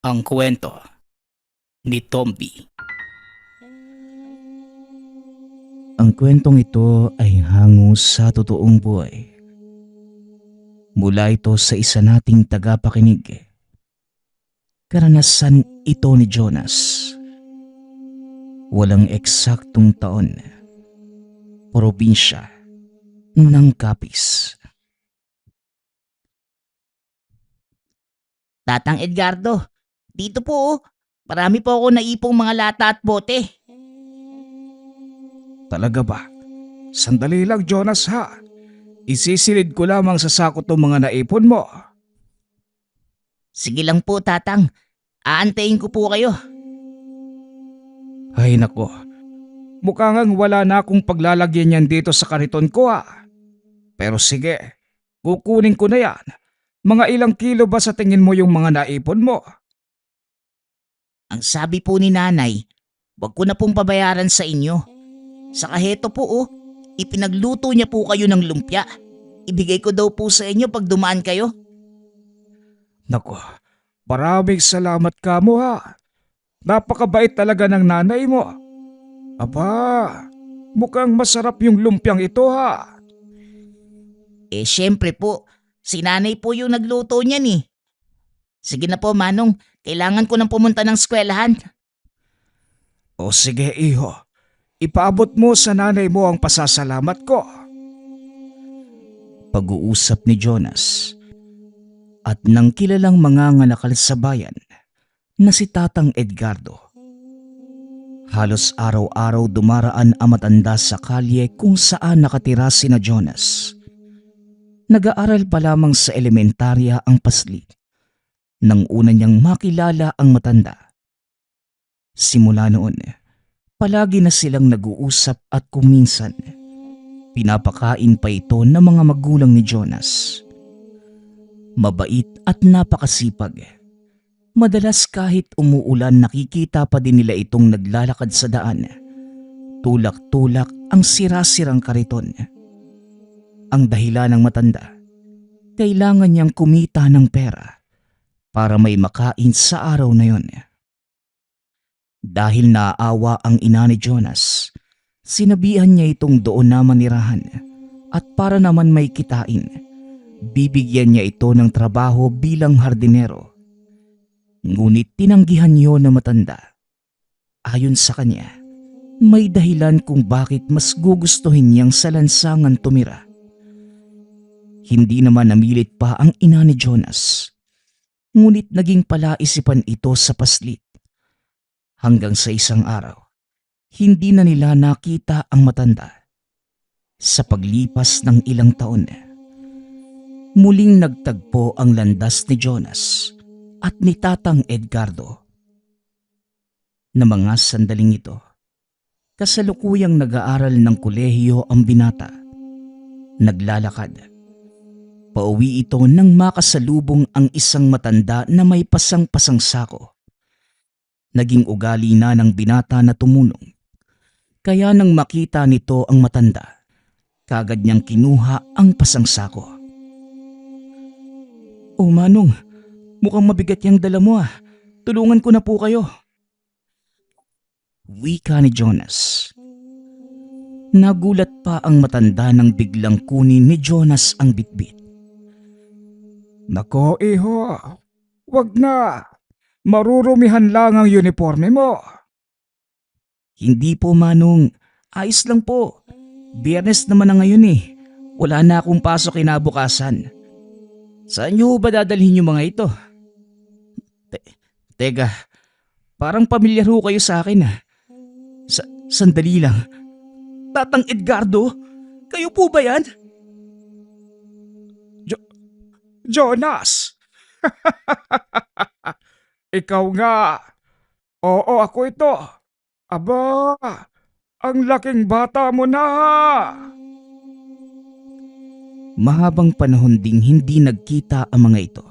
Ang kwento ni Tomby. Ang kwentong ito ay hango sa totoong buhay. Mula ito sa isa nating tagapakinig. Karanasan ito ni Jonas. Walang eksaktong taon. Probinsya ng Capiz. Tatang Edgardo, dito po oh. Marami po ako naipong mga lata at bote. Talaga ba? Sandali lang, Jonas, ha? Isisilid ko lamang sa sako tong mga naipon mo. Sige lang po tatang, aantayin ko po kayo. Ay nako, mukha ngang wala na akong paglalagyan yan dito sa kariton ko, ha? Pero sige, kukunin ko na yan. Mga ilang kilo ba sa tingin mo yung mga naipon mo? Ang sabi po ni nanay, wag ko na pong pabayaran sa inyo. Saka heto po oh, ipinagluto niya po kayo ng lumpia. Ibigay ko daw po sa inyo pag dumaan kayo. Nako, maraming salamat ka mo, ha? Napakabait talaga ng nanay mo. Aba, mukhang masarap yung lumpiang ito, ha? Syempre po, si nanay po yung nagluto niyan eh. Sige na po Manong, kailangan ko nang pumunta ng eskwelahan. O sige, iho. Ipaabot mo sa nanay mo ang pasasalamat ko. Pag-uusap ni Jonas at ng kilalang mangangalakal sa bayan na si Tatang Edgardo. Halos araw-araw dumaraan ang matanda sa kalye kung saan nakatira sina Jonas. Nag-aaral pa lamang sa elementarya ang pasli nang una niyang makilala ang matanda. Simula noon, palagi na silang nag-uusap at kuminsan pinapakain pa ito ng mga magulang ni Jonas. Mabait at napakasipag. Madalas kahit umuulan nakikita pa din nila itong naglalakad sa daan. Tulak-tulak ang sira-sirang kariton. Ang dahilan ng matanda, kailangan niyang kumita ng pera para may makain sa araw na yon. Dahil naaawa ang ina ni Jonas, sinabihan niya itong doon na manirahan at para naman may kitain, bibigyan niya ito ng trabaho bilang hardinero. Ngunit tinanggihan niyo na matanda. Ayon sa kanya, may dahilan kung bakit mas gugustuhin niyang sa lansangan tumira. Hindi naman namilit pa ang ina ni Jonas, ngunit naging palaisipan ito sa paslit. Hanggang sa isang araw, hindi na nila nakita ang matanda. Sa paglipas ng ilang taon, muling nagtagpo ang landas ni Jonas at ni Tatang Edgardo. Na mga sandaling ito, kasalukuyang nag-aaral ng kolehiyo ang binata. Naglalakad. Pauwi ito nang makasalubong ang isang matanda na may pasang-pasang sako. Naging ugali na ng binata na tumulong. Kaya nang makita nito ang matanda, kagad niyang kinuha ang pasang sako. "O Manong, mukhang mabigat yung dala mo ah. Tulungan ko na po kayo." Wika ni Jonas. Nagulat pa ang matanda nang biglang kunin ni Jonas ang bitbit. "Nako iho, wag na. Marurumihan lang ang uniforme mo." "Hindi po Manong, ayos lang po. Biyernes naman na ngayon eh. Wala na akong pasok kinabukasan. Saan niyo ba dadalhin yung mga ito?" Teka, parang pamilyar ho kayo sa akin ah. Sandali lang. Tatang Edgardo, kayo po ba yan? Jonas! Ikaw nga. Oo, ako ito. Aba, ang laking bata mo na. Mahabang panahon ding hindi nagkita ang mga ito.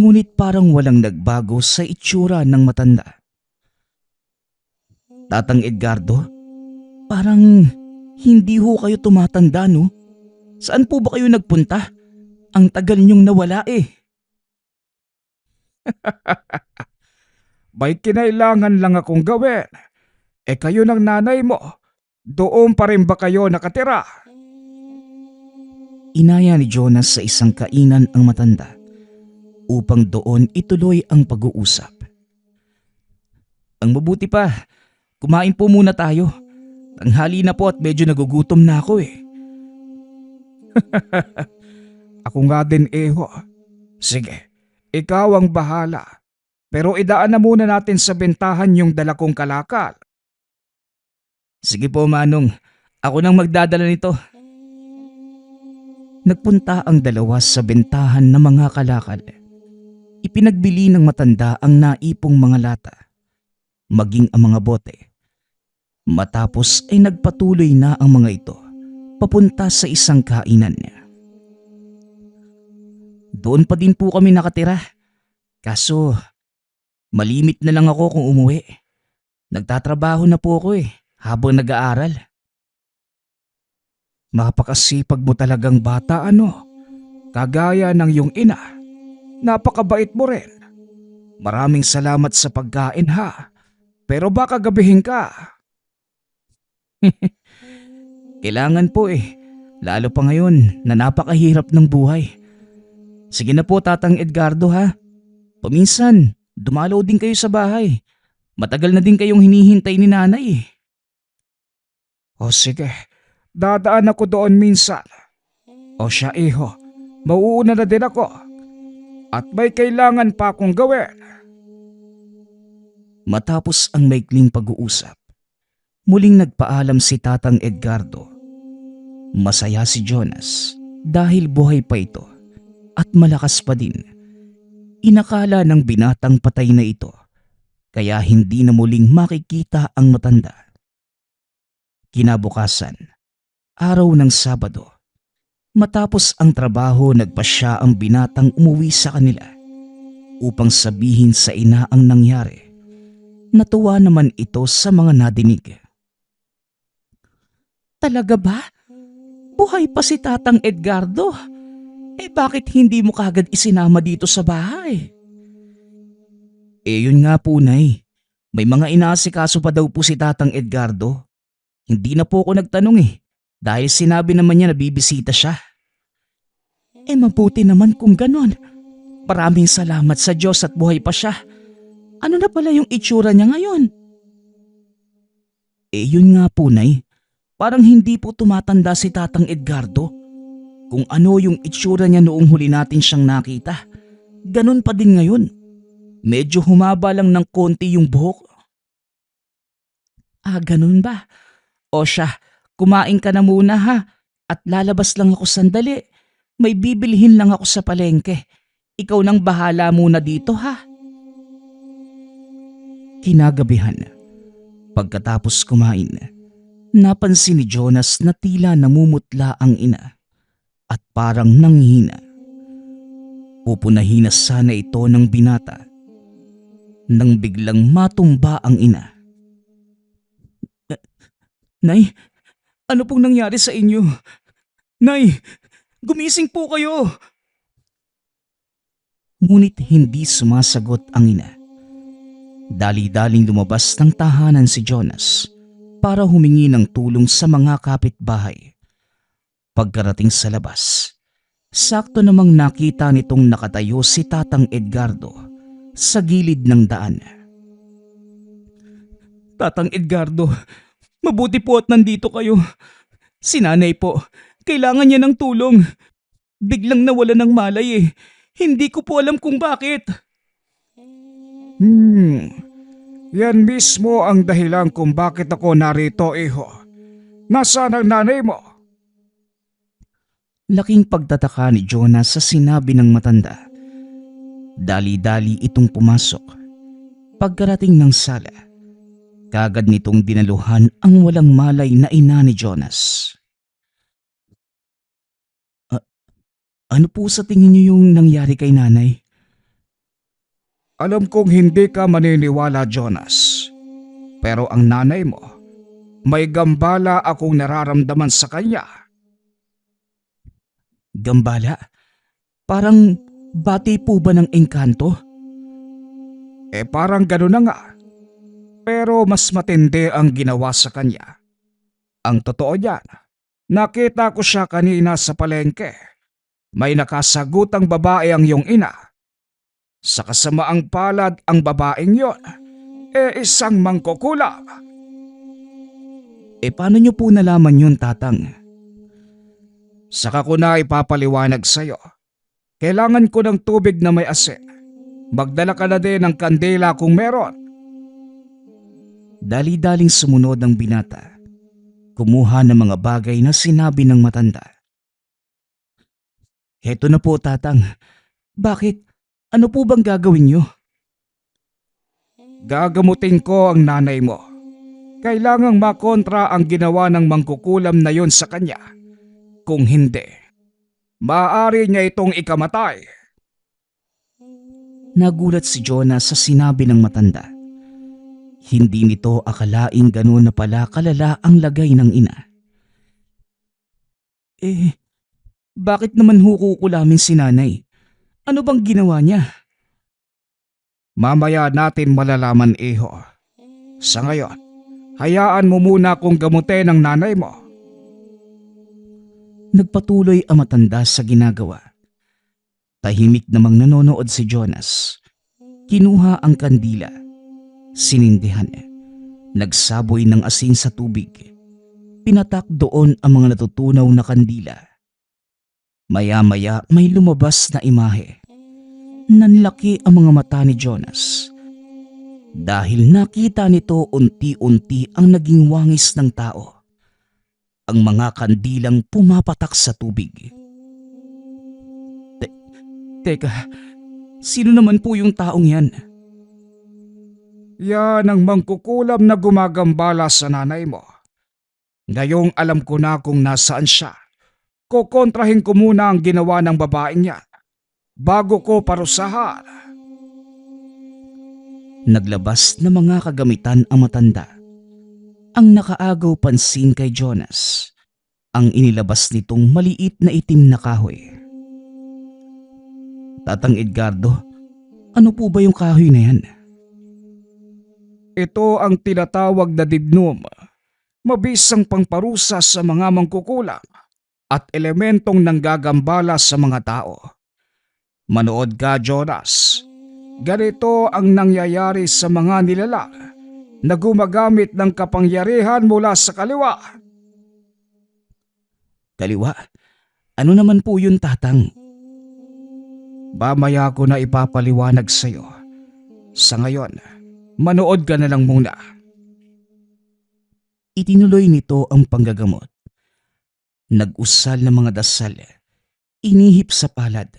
Ngunit parang walang nagbago sa itsura ng matanda. "Tatang Edgardo, parang hindi ho kayo tumatanda no? Saan po ba kayo nagpunta? Ang tagal niyong nawala eh." may kinailangan lang akong gawin. Kayo ng nanay mo, doon pa rin ba kayo nakatira? Inaya ni Jonas sa isang kainan ang matanda upang doon ituloy ang pag-uusap. Ang mabuti pa, kumain po muna tayo. Tanghali na po at medyo nagugutom na ako eh. Ako nga din, Iho. Sige, ikaw ang bahala. Pero idaan na muna natin sa bentahan yung dala kong kalakal. Sige po Manong, ako nang magdadala nito. Nagpunta ang dalawa sa bentahan ng mga kalakal. Ipinagbili ng matanda ang naipong mga lata, maging ang mga bote. Matapos ay nagpatuloy na ang mga ito papunta sa isang kainan niya. Doon pa din po kami nakatira. Kaso malimit na lang ako kung umuwi. Nagtatrabaho na po ako habang nag-aaral. Napakasipag mo talagang bata, ano? Kagaya ng iyong ina. Napakabait mo rin. Maraming salamat sa pagkain ha. Pero baka gabihin ka. Kailangan po lalo pa ngayon na napakahirap ng buhay. Sige na po Tatang Edgardo ha. Paminsan, dumalaw din kayo sa bahay. Matagal na din kayong hinihintay ni nanay eh. O sige, dadaan ako doon minsan. O siya, Iho, mauuna na din ako. At may kailangan pa akong gawin. Matapos ang maikling pag-uusap, muling nagpaalam si Tatang Edgardo. Masaya si Jonas dahil buhay pa ito at malakas pa din. Inakala ng binatang patay na ito, kaya hindi na muling makikita ang matanda. Kinabukasan, araw ng Sabado, matapos ang trabaho nagpasya ang binatang umuwi sa kanila upang sabihin sa ina ang nangyari. Natuwa naman ito sa mga nadinig. Talaga ba? Buhay pa si Tatang Edgardo? Bakit hindi mo kagad isinama dito sa bahay? Yun nga po, Nay. May mga inaasikaso pa daw po si Tatang Edgardo. Hindi na po ako nagtanong dahil sinabi naman niya na bibisita siya. Mabuti naman kung ganon. Maraming salamat sa Diyos at buhay pa siya. Ano na pala yung itsura niya ngayon? Yun nga po, Nay. Parang hindi po tumatanda si Tatang Edgardo. Kung ano yung itsura niya noong huli natin siyang nakita, ganun pa din ngayon. Medyo humaba lang ng konti yung buhok. Ganun ba? O siya, kumain ka na muna ha. At lalabas lang ako sandali. May bibilhin lang ako sa palengke. Ikaw nang bahala muna dito ha. Kinagabihan, pagkatapos kumain, napansin ni Jonas na tila namumutla ang ina at parang nanghina. Pupunahin na sana ito ng binata nang biglang matumba ang ina. Nay, ano pong nangyari sa inyo? Nay, gumising po kayo! Ngunit hindi sumasagot ang ina. Dali-daling lumabas ng tahanan si Jonas para humingi ng tulong sa mga kapitbahay. Pagkarating sa labas, sakto namang nakita nitong nakatayo si Tatang Edgardo sa gilid ng daan. Tatang Edgardo, mabuti po at nandito kayo. Si nanay po, kailangan niya ng tulong. Biglang nawala ng malay Hindi ko po alam kung bakit. Yan mismo ang dahilan kung bakit ako narito, Iho. Nasaan ang nanay mo? Laking pagtataka ni Jonas sa sinabi ng matanda. Dali-dali itong pumasok. Pagkarating ng sala, kagad nitong dinaluhan ang walang malay na ina ni Jonas. Ano po sa tingin niyo yung nangyari kay nanay? Alam kong hindi ka maniniwala, Jonas. Pero ang nanay mo, may gambala akong nararamdaman sa kanya. Gambala? Parang bati po ba ng engkanto? Parang gano'n na nga. Pero mas matindi ang ginawa sa kanya. Ang totoo niyan, nakita ko siya kanina sa palengke. May nakasagutang babae ang iyong ina. Sa kasamaang palad ang babaeng yon, isang mangkukulam. Paano niyo po nalaman yun, Tatang? Saka ko na ipapaliwanag sa'yo. Kailangan ko ng tubig na may asin. Magdala ka na din ng kandila kung meron. Dali-daling sumunod ang binata. Kumuha ng mga bagay na sinabi ng matanda. Heto na po, Tatang. Bakit? Ano po bang gagawin niyo? Gagamutin ko ang nanay mo. Kailangang makontra ang ginawa ng mangkukulam na yon sa kanya. Kung hindi, maaari niya itong ikamatay. Nagulat si Jonah sa sinabi ng matanda. Hindi nito akalaing gano'n na pala kalala ang lagay ng ina. Bakit naman hukukulamin si nanay? Ano bang ginawa niya? Mamaya natin malalaman, iho. Sa ngayon, hayaan mo muna kung gamutin ang nanay mo. Nagpatuloy ang matanda sa ginagawa. Tahimik namang nanonood si Jonas. Kinuha ang kandila. Sinindihan. Nagsaboy ng asin sa tubig. Pinatak doon ang mga natutunaw na kandila. Maya-maya may lumabas na imahe. Nanlaki ang mga mata ni Jonas. Dahil nakita nito unti-unti ang naging wangis ng tao. Ang mga kandilang pumapatak sa tubig. Teka, sino naman po yung taong yan? Yan ang mangkukulam na gumagambala sa nanay mo. Ngayong alam ko na kung nasaan siya. Kukontrahin ko muna ang ginawa ng babaeng yan bago ko parusahan. Naglabas na mga kagamitan ang matanda. Ang nakaagaw pansin kay Jonas, ang inilabas nitong maliit na itim na kahoy. Tatang Edgardo, ano po ba yung kahoy na yan? Ito ang tinatawag na dignum. Mabisang pangparusa sa mga mangkukulam at elementong nanggagambala sa mga tao. Manood ka, Jonas. Ganito ang nangyayari sa mga nilalang na gumagamit ng kapangyarihan mula sa kaliwa. Kaliwa? Ano naman po yun, Tatang? Mamaya ko na ipapaliwanag sa'yo. Sa ngayon, manood ka na lang muna. Itinuloy nito ang panggagamot. Nag-usal ng mga dasal. Inihip sa palad.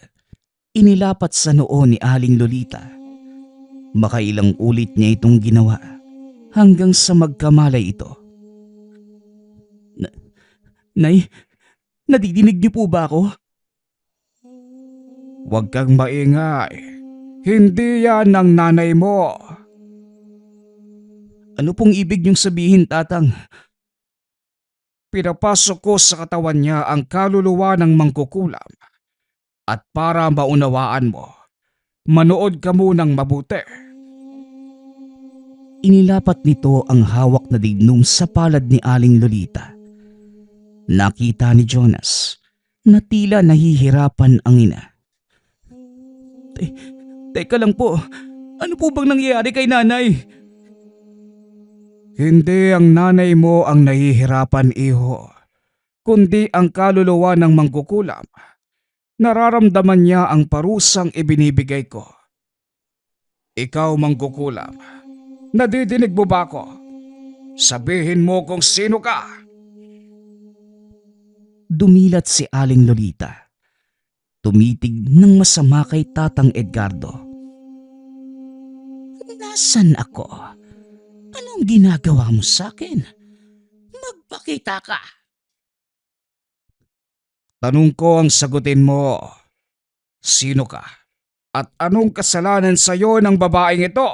Inilapat sa noo ni Aling Lolita. Makailang ulit niya itong ginawa hanggang sa magkamalay ito. Nay, nadidinig niyo po ba ako? Huwag kang maingay. Hindi yan ang nanay mo. Ano pong ibig niyong sabihin, Tatang? Pinapasok ko sa katawan niya ang kaluluwa ng mangkukulam. At para maunawaan mo, manood ka munang mabuti. Inilapat nito ang hawak na dignum sa palad ni Aling Lolita. Nakita ni Jonas na tila nahihirapan ang ina. Teka lang po, ano po bang nangyayari kay nanay? Hindi ang nanay mo ang nahihirapan, iho, kundi ang kaluluwa ng mangkukulam. Nararamdaman niya ang parusang ibinibigay ko. Ikaw, mangkukulam, nadidinig mo ba ako? Sabihin mo kung sino ka. Dumilat si Aling Lolita. Tumitig ng masama kay Tatang Edgardo. Nasaan ako? Anong ginagawa mo sa akin? Magpakita ka. Tanong ko ang sagutin mo. Sino ka? At anong kasalanan sa'yo ng babaeng ito?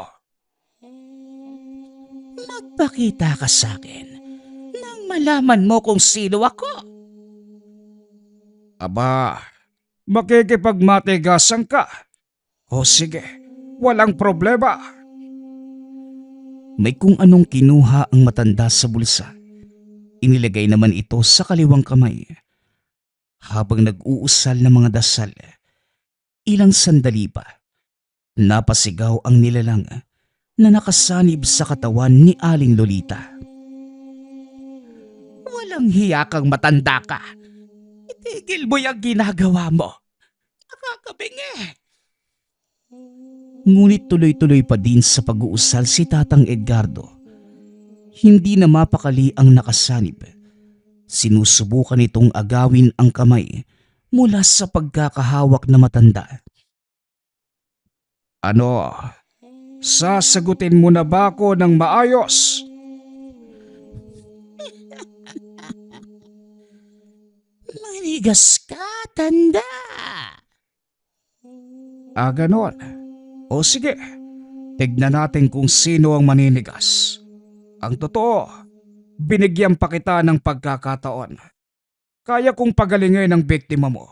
Magpakita ka sa akin nang malaman mo kung sino ako. Aba, makikipagmatigasan ka. O sige, walang problema. May kung anong kinuha ang matanda sa bulsa. Inilagay naman ito sa kaliwang kamay. Habang nag-uusal ng mga dasal, ilang sandali pa, napasigaw ang nilalang na nakasanib sa katawan ni Aling Lolita. Walang hiya kang matanda ka. Itigil mo yung ginagawa mo. Nakakabingi. Ngunit tuloy-tuloy pa din sa pag-uusal si Tatang Edgardo. Hindi na mapakali ang nakasanib. Sinusubukan itong agawin ang kamay mula sa pagkakahawak na matanda. Ano? Sasagutin mo na ba ako ng maayos? Manigas ka, tanda. Ganon. O sige, tignan natin kung sino ang maninigas. Ang totoo, binigyan pa kita ng pagkakataon. Kaya kong pagalingin ang biktima mo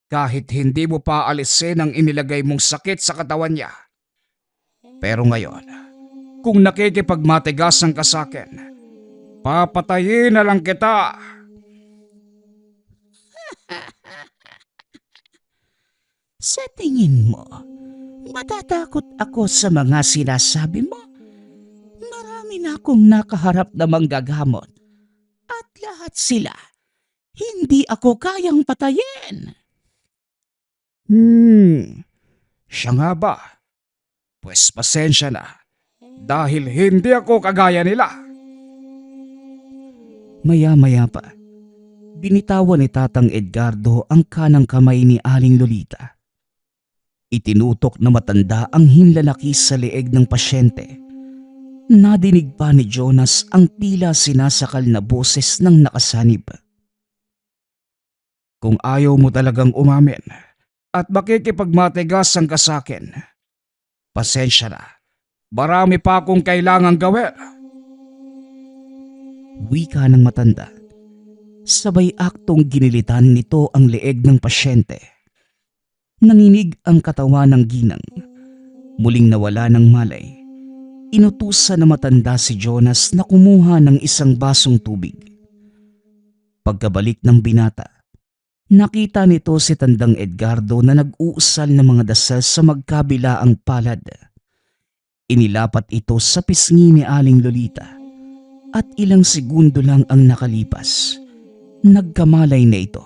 kahit hindi mo pa alisin ang inilagay mong sakit sa katawan niya. Pero ngayon, kung nakikipagmatigasan ka sa akin, papatayin na lang kita. Sa tingin mo, matatakot ako sa mga sinasabi mo? Marami na akong nakaharap na manggagamot at lahat sila hindi ako kayang patayin. Siya nga ba? Pues pasensya na dahil hindi ako kagaya nila. Maya-maya pa, binitawan ni Tatang Edgardo ang kanang kamay ni Aling Lolita. Itinutok na matanda ang hinlalaki sa leeg ng pasyente. Nadinig pa ni Jonas ang tila sinasakal na boses ng nakasanib. Kung ayaw mo talagang umamin at makikipagmatigasan ka sa akin, pasensya na. Marami pa akong kailangang gawin. Wika ng matanda. Sabay aktong ginilitan nito ang leeg ng pasyente. Nanginig ang katawan ng ginang. Muling nawala ng malay. Inutusan na matanda si Jonas na kumuha ng isang basong tubig. Pagkabalik ng binata, nakita nito si Tandang Edgardo na nag-uusal ng mga dasal sa magkabilaang palad. Inilapat ito sa pisngi ni Aling Lolita at ilang segundo lang ang nakalipas. Nagkamalay na ito.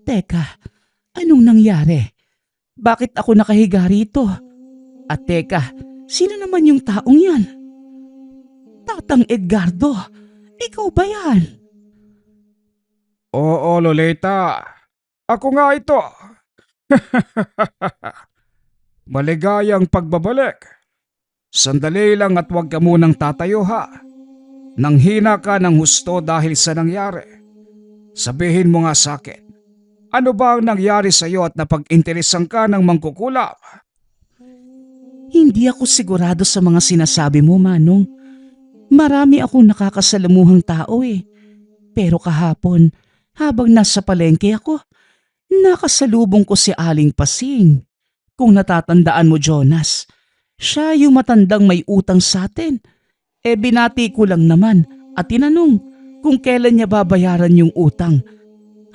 Teka, anong nangyari? Bakit ako nakahiga rito? At teka, sino naman yung taong yan? Tatang Edgardo, ikaw ba yan? Oo, Lolita. Ako nga ito. Maligayang pagbabalik. Sandali lang at huwag ka munang tatayo ha. Nanghina ka ng husto dahil sa nangyari. Sabihin mo nga sa akin, ano ba ang nangyari sa iyo at napag-interesan ka ng mangkukulam? Hindi ako sigurado sa mga sinasabi mo, Manong. Marami akong nakakasalamuhang tao eh. Pero kahapon, habang nasa palengke ako, nakasalubong ko si Aling Pasing. Kung natatandaan mo, Jonas, siya yung matandang may utang sa atin. Binati ko lang naman at tinanong kung kailan niya babayaran yung utang.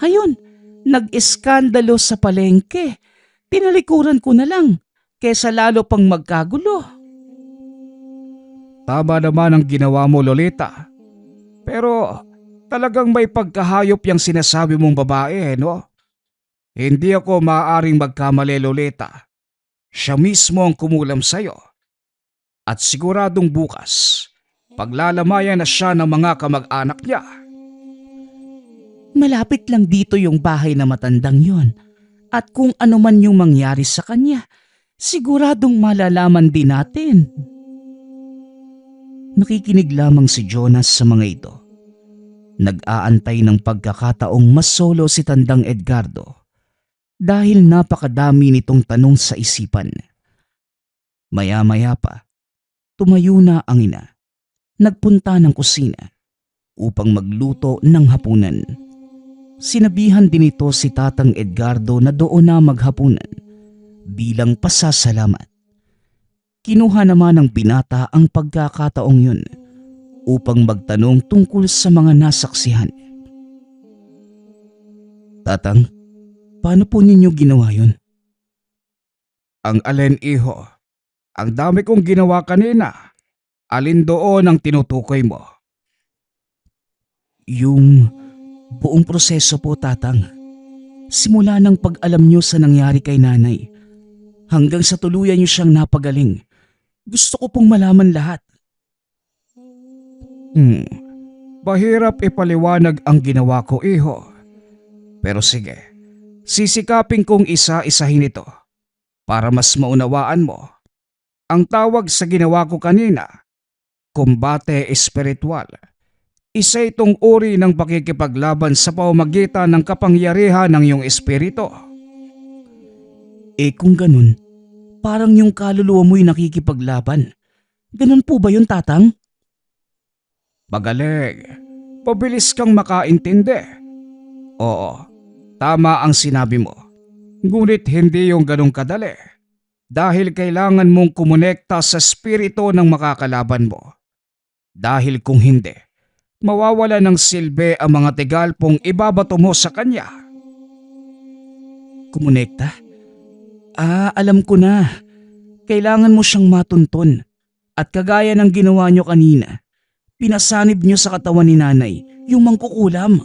Ayun, nag-iskandalo sa palengke. Tinalikuran ko na lang kesa lalo pang magkagulo. Tama naman ang ginawa mo, Lolita. Pero talagang may pagkahayop yung sinasabi mong babae, no? Hindi ako maaaring magkamali, Lolita. Siya mismo ang kumulam sa'yo. At siguradong bukas, paglalamayan na siya ng mga kamag-anak niya. Malapit lang dito yung bahay na matandang yon. At kung ano man yung mangyari sa kanya, siguradong malalaman din natin. Nakikinig lamang si Jonas sa mga ito. Nag-aantay ng pagkakataong masolo si Tandang Edgardo dahil napakadami nitong tanong sa isipan. Maya-maya pa, tumayo na ang ina. Nagpunta ng kusina upang magluto ng hapunan. Sinabihan din ito si Tatang Edgardo na doon na maghapunan bilang pasasalamat. Kinuha naman ng binata ang pagkakataong yun upang magtanong tungkol sa mga nasaksihan. Tatang, paano po ninyo ginawa yun? Ang alin, iho? Ang dami kong ginawa kanina. Alin doon ang tinutukoy mo? Yung buong proseso po, tatang. Simula ng pag-alam nyo sa nangyari kay nanay, hanggang sa tuluyan nyo siyang napagaling. Gusto ko pong malaman lahat. Mahirap ipaliwanag ang ginawa ko, iho. Pero sige, sisikapin kong isa-isahin ito para mas maunawaan mo. Ang tawag sa ginawa ko kanina, kumbate espiritual. Isa itong uri ng pakikipaglaban sa pamamagitan ng kapangyarihan ng iyong espiritu. Kung ganun, parang yung kaluluwa mo'y nakikipaglaban. Ganun po ba yun, tatang? Magaling. Pabilis kang makaintindi. Oo, tama ang sinabi mo. Ngunit hindi yung ganong kadali. Dahil kailangan mong kumonekta sa espiritu ng makakalaban mo. Dahil kung hindi, mawawala ng silbi ang mga tigalpong ibabato mo sa kanya. Kumonekta? Alam ko na. Kailangan mo siyang matuntun. At kagaya ng ginawa nyo kanina, pinasanib nyo sa katawan ni nanay yung mangkukulam.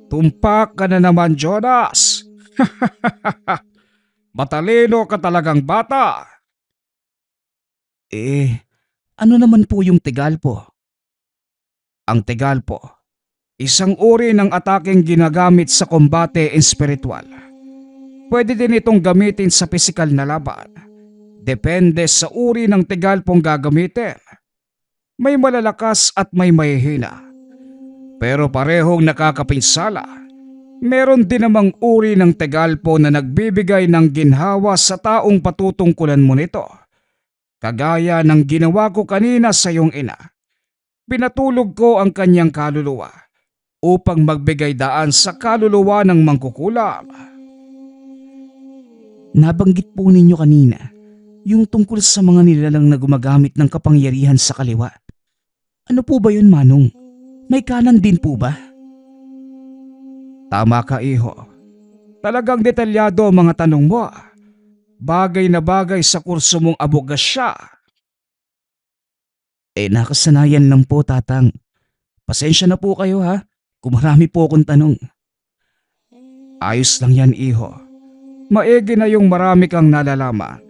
Tumpak ka na naman, Jonas! Matalino ka talagang bata! Ano naman po yung tigalpo? Ang tigalpo, isang uri ng ataking ginagamit sa kombate espiritual. Pwede din itong gamitin sa pisikal na laban. Depende sa uri ng tigalpong gagamitin. May malalakas at may mahihina. Pero parehong nakakapinsala. Meron din namang uri ng tigalpo na nagbibigay ng ginhawa sa taong patutungkulan mo nito. Kagaya ng ginawa ko kanina sa iyong ina. Pinatulog ko ang kanyang kaluluwa upang magbigay daan sa kaluluwa ng mangkukulam. Nabanggit po ninyo kanina yung tungkol sa mga nilalang na gumagamit ng kapangyarihan sa kaliwa. Ano po ba yun, Manong? May kanan din po ba? Tama ka, iho. Talagang detalyado ang mga tanong mo. Bagay na bagay sa kurso mong abogasya. Nakasanayan lang po, tatang. Pasensya na po kayo, ha, kung marami po akong tanong. Ayos lang yan, iho. Maigi na yung marami kang nalalaman.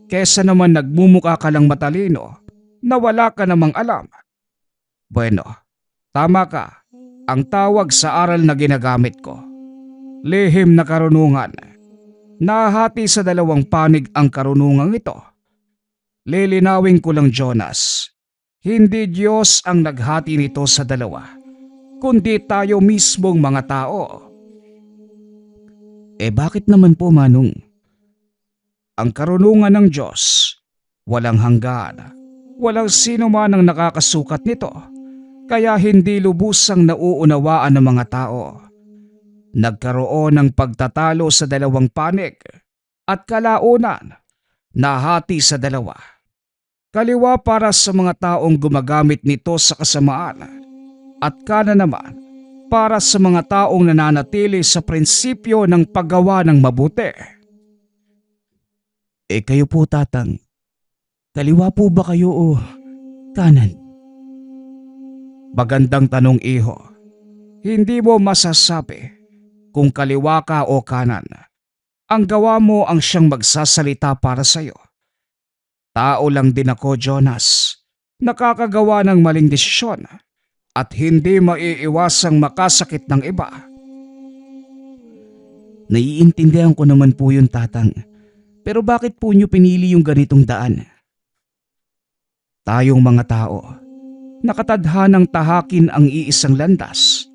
Kesa naman nagmumukha ka lang matalino na wala ka namang alam. Bueno, tama ka. Ang tawag sa aral na ginagamit ko, lihim na karunungan. Nahati sa dalawang panig ang karunungang ito. Lilinawin ko lang, Jonas. Hindi Diyos ang naghati nito sa dalawa, kundi tayo mismong mga tao. Bakit naman po, Manong? Ang karunungan ng Diyos, walang hanggan. Walang sino man ang nakakasukat nito, kaya hindi lubusang nauunawaan ng mga tao. Nagkaroon ng pagtatalo sa dalawang panig at kalaunan, nahati sa dalawa. Kaliwa para sa mga taong gumagamit nito sa kasamaan at kanan naman para sa mga taong nananatili sa prinsipyo ng paggawa ng mabuti. Kayo po, tatang. Kaliwa po ba kayo o kanan? Magandang tanong, iho. Hindi mo masasabi kung kaliwa ka o kanan. Ang gawa mo ang siyang magsasalita para sa'yo. Tao lang din ako, Jonas. Nakakagawa ng maling desisyon at hindi maiiwasang makasakit ng iba. Naiintindihan ko naman po yun, tatang. Pero bakit po nyo pinili yung ganitong daan? Tayong mga tao, nakatadhanang tahakin ang iisang landas.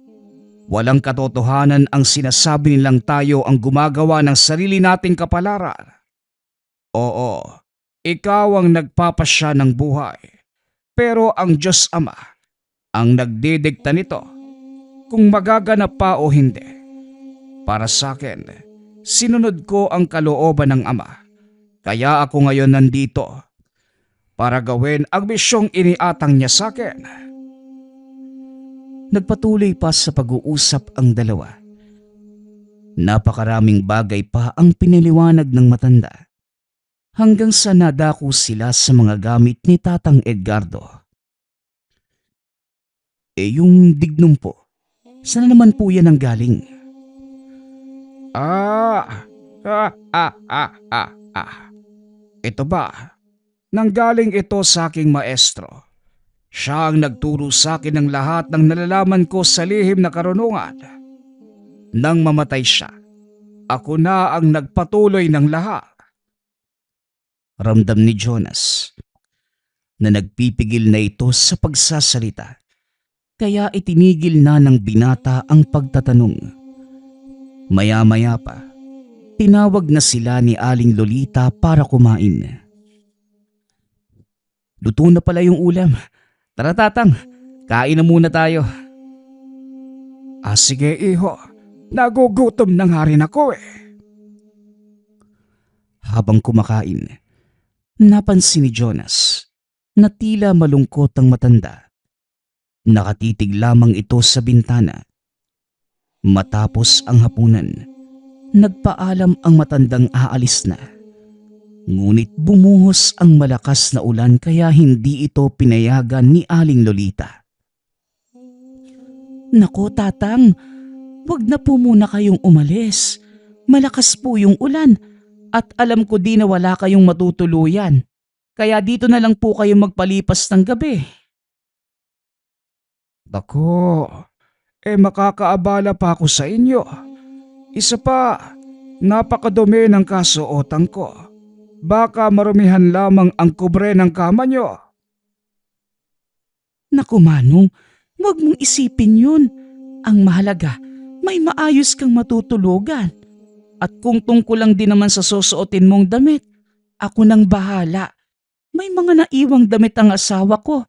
Walang katotohanan ang sinasabi nilang tayo ang gumagawa ng sarili nating kapalaran. Oo, ikaw ang nagpapasya ng buhay. Pero ang Diyos Ama ang nagdidikta nito kung magaganap pa o hindi. Para sa akin, sinunod ko ang kalooban ng Ama Kaya ako ngayon nandito para gawin ang misyong iniatang niya sa akin. Nagpatuloy pa sa pag-uusap ang dalawa. Napakaraming bagay pa ang pinaliwanag ng matanda hanggang sa nadako sila sa mga gamit ni Tatang Edgardo. Yung dignum po, saan naman po yan ang galing? Ah, ah, ah, ah, ah, ah. Ito ba? Nanggaling ito sa aking maestro. Siya ang nagturo sa akin ng lahat ng nalalaman ko sa lihim na karunungan. Nang mamatay siya, ako na ang nagpatuloy ng lahat. Ramdam ni Jonas na nagpipigil na ito sa pagsasalita. Kaya itinigil na ng binata ang pagtatanong. Maya-maya pa, tinawag na sila ni Aling Lolita para kumain. Luto na pala yung ulam. Tara Tatang, kain na muna tayo. Sige iho, nagugutom na nga rin ako eh. Habang kumakain, napansin ni Jonas na tila malungkot ang matanda. Nakatitig lamang ito sa bintana. Matapos ang hapunan, nagpaalam ang matandang aalis na. Ngunit bumuhos ang malakas na ulan kaya hindi ito pinayagan ni Aling Lolita. Naku Tatang, wag na po muna kayong umalis. Malakas po yung ulan at alam ko di na wala kayong matutuluyan. Kaya dito na lang po kayo magpalipas ng gabi. Dako, makakaabala pa ako sa inyo. Isa pa, napakadumi ng kasuotan ko. Baka marumihan lamang ang kubre ng kama nyo. Naku Manong, wag mong isipin yun. Ang mahalaga, may maayos kang matutulugan. At kung tungkol lang din naman sa susuotin mong damit, ako nang bahala. May mga naiwang damit ang asawa ko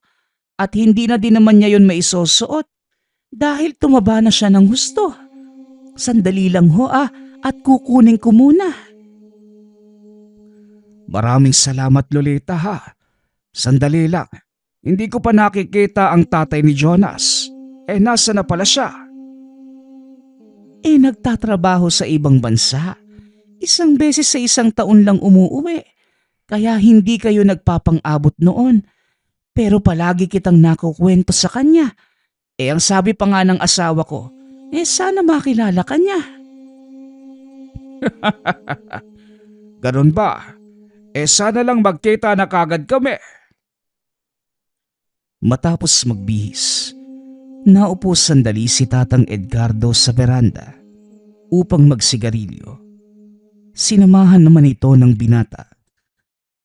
at hindi na din naman niya yun maisusuot dahil tumaba na siya ng husto. Sandali lang ho at kukunin ko muna. Maraming salamat Lolita ha. Sandali lang, hindi ko pa nakikita ang tatay ni Jonas. Nasa na pala siya? Nagtatrabaho sa ibang bansa. Isang beses sa isang taon lang umuuwi. Kaya hindi kayo nagpapang-abot noon. Pero palagi kitang nakukwento sa kanya. Ang sabi pa nga ng asawa ko, sana makilala ka niya. Ganun ba? Sana lang magkita na kagad kami. Matapos magbihis, naupo sandali si Tatang Edgardo sa veranda upang magsigarilyo. Sinamahan naman ito ng binata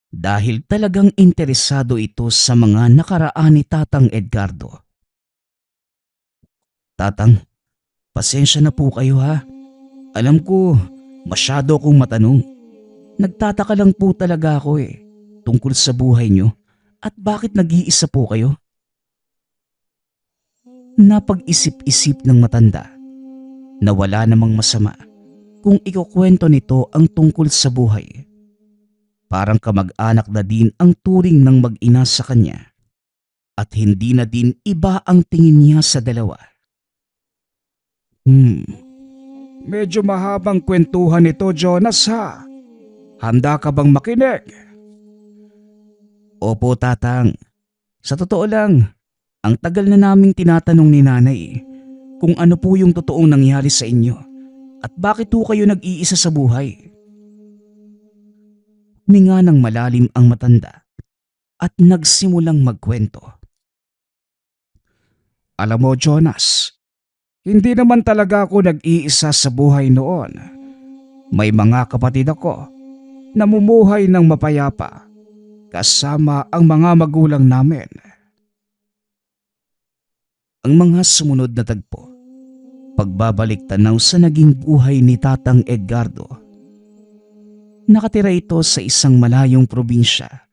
dahil talagang interesado ito sa mga nakaraan ni Tatang Edgardo. Tatang, pasensya na po kayo ha. Alam ko, masyado akong matanong. Nagtataka lang po talaga ako tungkol sa buhay nyo at bakit nag-iisa po kayo? Napag-isip-isip ng matanda na wala namang masama kung ikukwento nito ang tungkol sa buhay. Parang kamag-anak na din ang turing ng mag-ina sa kanya at hindi na din iba ang tingin niya sa dalawa. Medyo mahabang kwentuhan ito Jonas ha. Handa ka bang makinig? Opo Tatang, sa totoo lang, ang tagal na naming tinatanong ni Nanay kung ano po yung totoong nangyari sa inyo at bakit po kayo nag-iisa sa buhay. Huminga ng malalim ang matanda at nagsimulang magkwento. Alam mo Jonas, hindi naman talaga ako nag-iisa sa buhay noon. May mga kapatid ako. Namumuhay ng mapayapa kasama ang mga magulang namin. Ang mga sumunod na tagpo, pagbabalik tanaw sa naging buhay ni Tatang Edgardo. Nakatira ito sa isang malayong probinsya.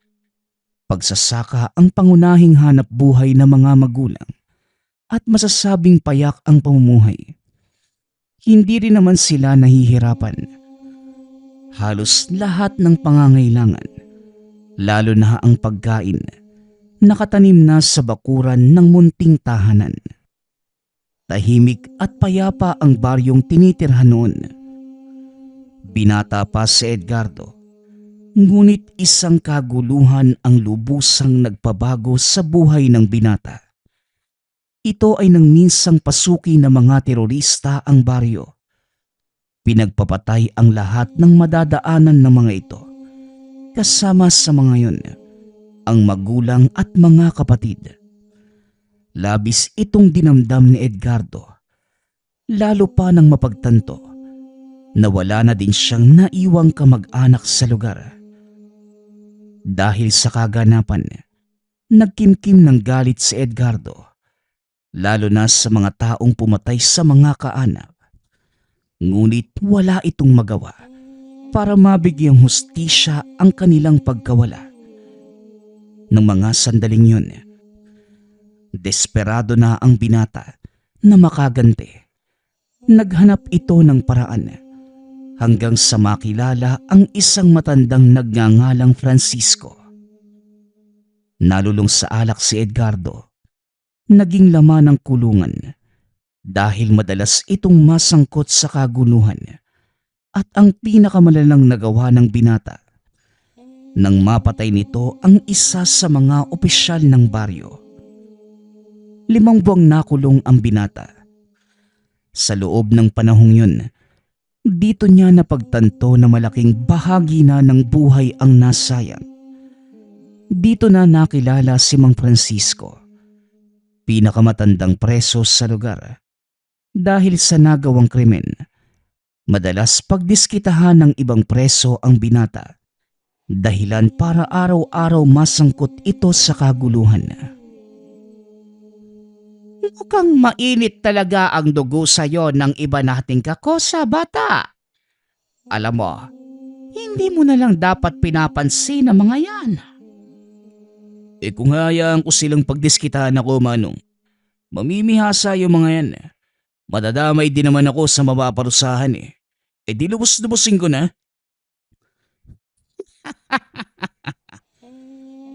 Pagsasaka ang pangunahing hanap buhay ng mga magulang at masasabing payak ang pamumuhay. Hindi rin naman sila nahihirapan. Halos lahat ng pangangailangan, lalo na ang pagkain, nakatanim na sa bakuran ng munting tahanan. Tahimik at payapa ang baryong tinitirhan noon. Binata pa si Edgardo, ngunit isang kaguluhan ang lubusang nagpabago sa buhay ng binata. Ito ay nang minsang pasuki ng mga terorista ang baryo. Pinagpapatay ang lahat ng madadaanan ng mga ito. Kasama sa mga yun, ang magulang at mga kapatid. Labis itong dinamdam ni Edgardo, lalo pa nang mapagtanto na wala na din siyang naiwang kamag-anak sa lugar. Dahil sa kaganapan, nagkimkim ng galit si Edgardo, lalo na sa mga taong pumatay sa mga kaanak. Ngunit wala itong magawa para mabigyang hustisya ang kanilang pagkawala. Ng mga sandaling yun, desperado na ang binata na makaganti. Naghanap ito ng paraan hanggang sa makilala ang isang matandang nagngangalang Francisco. Nalulong sa alak si Edgardo. Naging laman ng kulungan dahil madalas itong masangkot sa kaguluhan at ang pinakamalalang nagawa ng binata nang mapatay nito ang isa sa mga opisyal ng baryo. 5 buwang nakulong ang binata. Sa loob ng panahong yun, dito niya napagtanto na malaking bahagi na ng buhay ang nasayang. Dito na nakilala si Mang Francisco, pinakamatandang preso sa lugar. Dahil sa nagawang krimen, madalas pagdiskitahan ng ibang preso ang binata, dahilan para araw-araw masangkot ito sa kaguluhan. Mukhang mainit talaga ang dugo sa'yo ng iba nating kakosa, bata. Alam mo, hindi mo na lang dapat pinapansin ang mga yan. Kung hayaan ko silang pagdiskitahan ako, Manong, mamimihasa yung mga yan. Madadamay din naman ako sa mapaparusahan di lubos-lubosin ko na.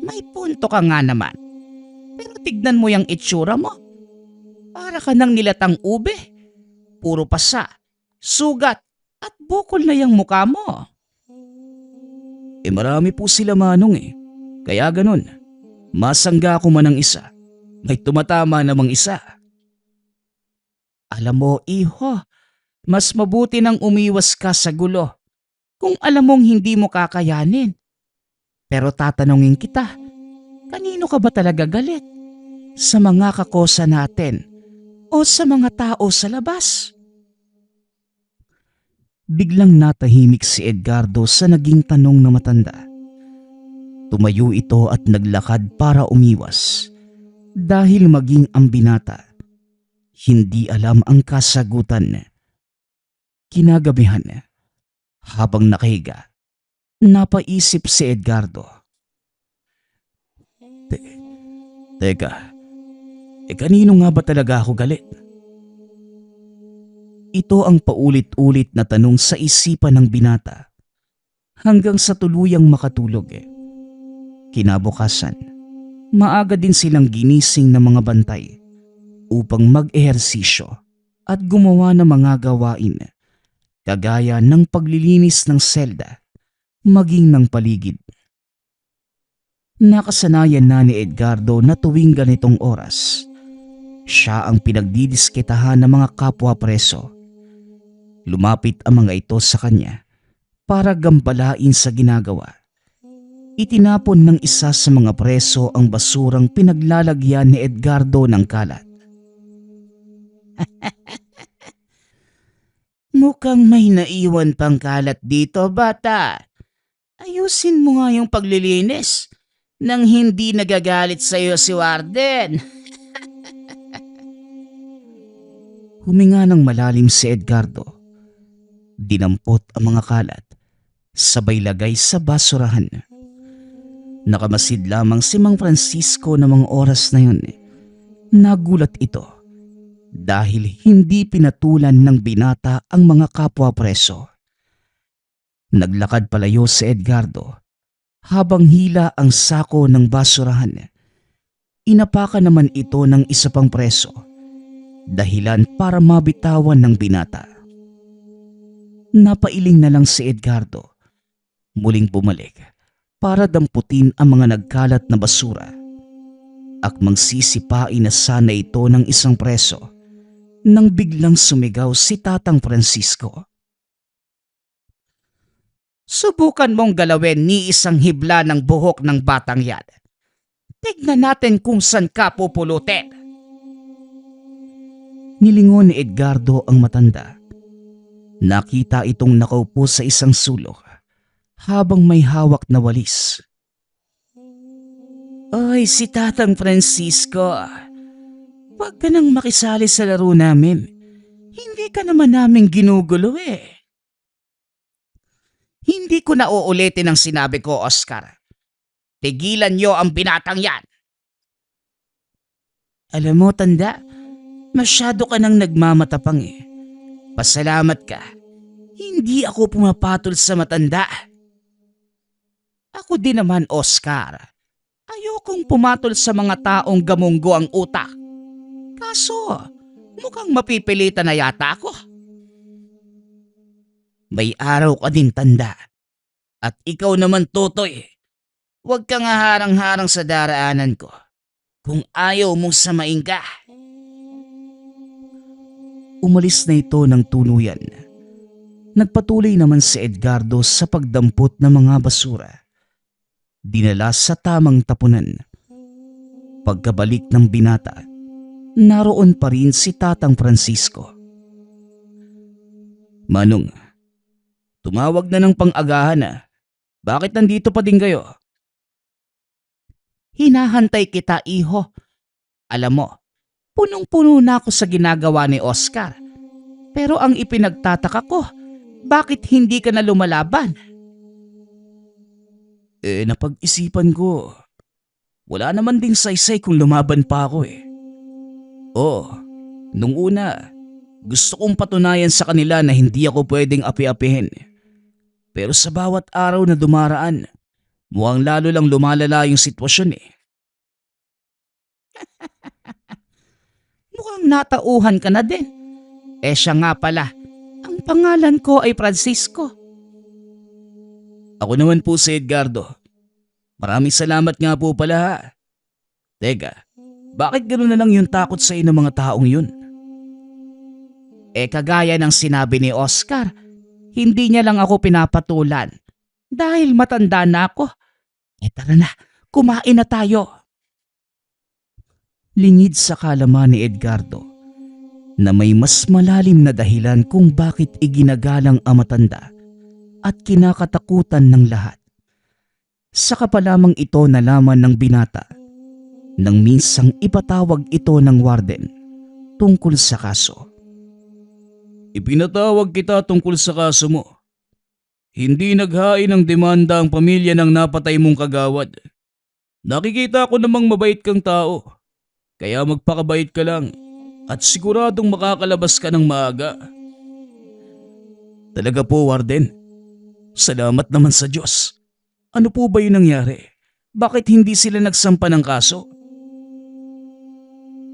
May punto ka nga naman. Pero tignan mo yung itsura mo. Para ka nang nilatang ube. Puro pasa, sugat, at bukol na yung mukha mo. Marami po sila, Manong Kaya ganun. Masangga ko man ng isa. May tumatama namang isa. Alam mo, iho, mas mabuti nang umiwas ka sa gulo kung alam mong hindi mo kakayanin. Pero tatanungin kita, kanino ka ba talaga galit? Sa mga kakosa natin o sa mga tao sa labas? Biglang natahimik si Edgardo sa naging tanong na matanda. Tumayo ito at naglakad para umiwas dahil maging ang binata hindi alam ang kasagutan. Kinagabihan, habang nakahiga, napaisip si Edgardo. Teka, kanino nga ba talaga ako galit? Ito ang paulit-ulit na tanong sa isipan ng binata hanggang sa tuluyang makatulog. Kinabukasan, maaga din silang ginising ng mga bantay upang mag-ehersisyo at gumawa ng mga gawain kagaya ng paglilinis ng selda, maging ng paligid. Nakasanayan na ni Edgardo na tuwing ganitong oras, siya ang pinagdidiskitahan ng mga kapwa preso. Lumapit ang mga ito sa kanya para gambalain sa ginagawa. Itinapon ng isa sa mga preso ang basurang pinaglalagyan ni Edgardo ng kalat. Mukhang may naiwan pang kalat dito, bata. Ayusin mo nga yung paglilinis nang hindi nagagalit sa'yo si Warden. Huminga ng malalim si Edgardo. Dinampot ang mga kalat, sabay lagay sa basurahan. Nakamasid lamang si Mang Francisco ng mga oras na yun. Nagulat ito dahil hindi pinatulan ng binata ang mga kapwa preso. Naglakad palayo si Edgardo habang hila ang sako ng basurahan. Inapakan naman ito ng isa pang preso, dahilan para mabitawan ng binata. Napailing na lang si Edgardo, muling bumalik para damputin ang mga nagkalat na basura. Akmang sisipain na sana ito ng isang preso nang biglang sumigaw si Tatang Francisco. Subukan mong galawin ni isang hibla ng buhok ng batang yan. Tignan natin kung saan ka pupulutin. Nilingon ni Edgardo ang matanda. Nakita itong nakaupo sa isang sulok habang may hawak na walis. Oy, si Tatang Francisco. Huwag ka nang makisali sa laro namin. Hindi ka naman namin ginugulo eh. Hindi ko na uulitin ang sinabi ko, Oscar. Tigilan niyo ang binatang yan. Alam mo, tanda, masyado ka nang nagmamatapang eh. Pasalamat ka. Hindi ako pumapatol sa matanda. Ako din naman, Oscar. Ayokong pumatol sa mga taong gamunggo ang utak. Kaso, mukhang mapipilitan na yata ako. May araw ka din, tanda. At ikaw naman, Totoy. Huwag kang harang-harang sa daraanan ko. Kung ayaw mong samain ka. Umalis na ito ng tuluyan. Nagpatuloy naman si Edgardo sa pagdampot ng mga basura. Dinala sa tamang tapunan. Pagkabalik ng binata, naroon pa rin si Tatang Francisco. Manong, tumawag na ng pang-agahan na. Bakit nandito pa din kayo? Hinahantay kita, iho. Alam mo, punong-puno na ako sa ginagawa ni Oscar. Pero ang ipinagtataka ko, bakit hindi ka na lumalaban? Napag-isipan ko. Wala naman ding saysay kung lumaban pa ako eh. Oo, nung una, gusto kong patunayan sa kanila na hindi ako pwedeng api-apihin. Pero sa bawat araw na dumaraan, mukhang lalo lang lumalala yung sitwasyon eh. Mukhang natauhan ka na din. Siya nga pala, ang pangalan ko ay Francisco. Ako naman po si Edgardo. Maraming salamat nga po pala ha. Teka, bakit gano'n na lang yung takot sa ng mga taong yun? Kagaya ng sinabi ni Oscar, hindi niya lang ako pinapatulan dahil matanda na ako. Tara na, kumain na tayo. Lingid sa kalaman ni Edgardo na may mas malalim na dahilan kung bakit iginagalang ang matanda at kinakatakutan ng lahat. Saka pa lamang ito nalaman ng binata nang minsang ipatawag ito ng warden tungkol sa kaso. Ipinatawag kita tungkol sa kaso mo. Hindi naghain ng demanda ang pamilya ng napatay mong kagawad. Nakikita ko namang mabait kang tao. Kaya magpakabait ka lang at siguradong makakalabas ka ng maaga. Talaga po, warden. Salamat naman sa Diyos. Ano po ba yung nangyari? Bakit hindi sila nagsampa ng kaso?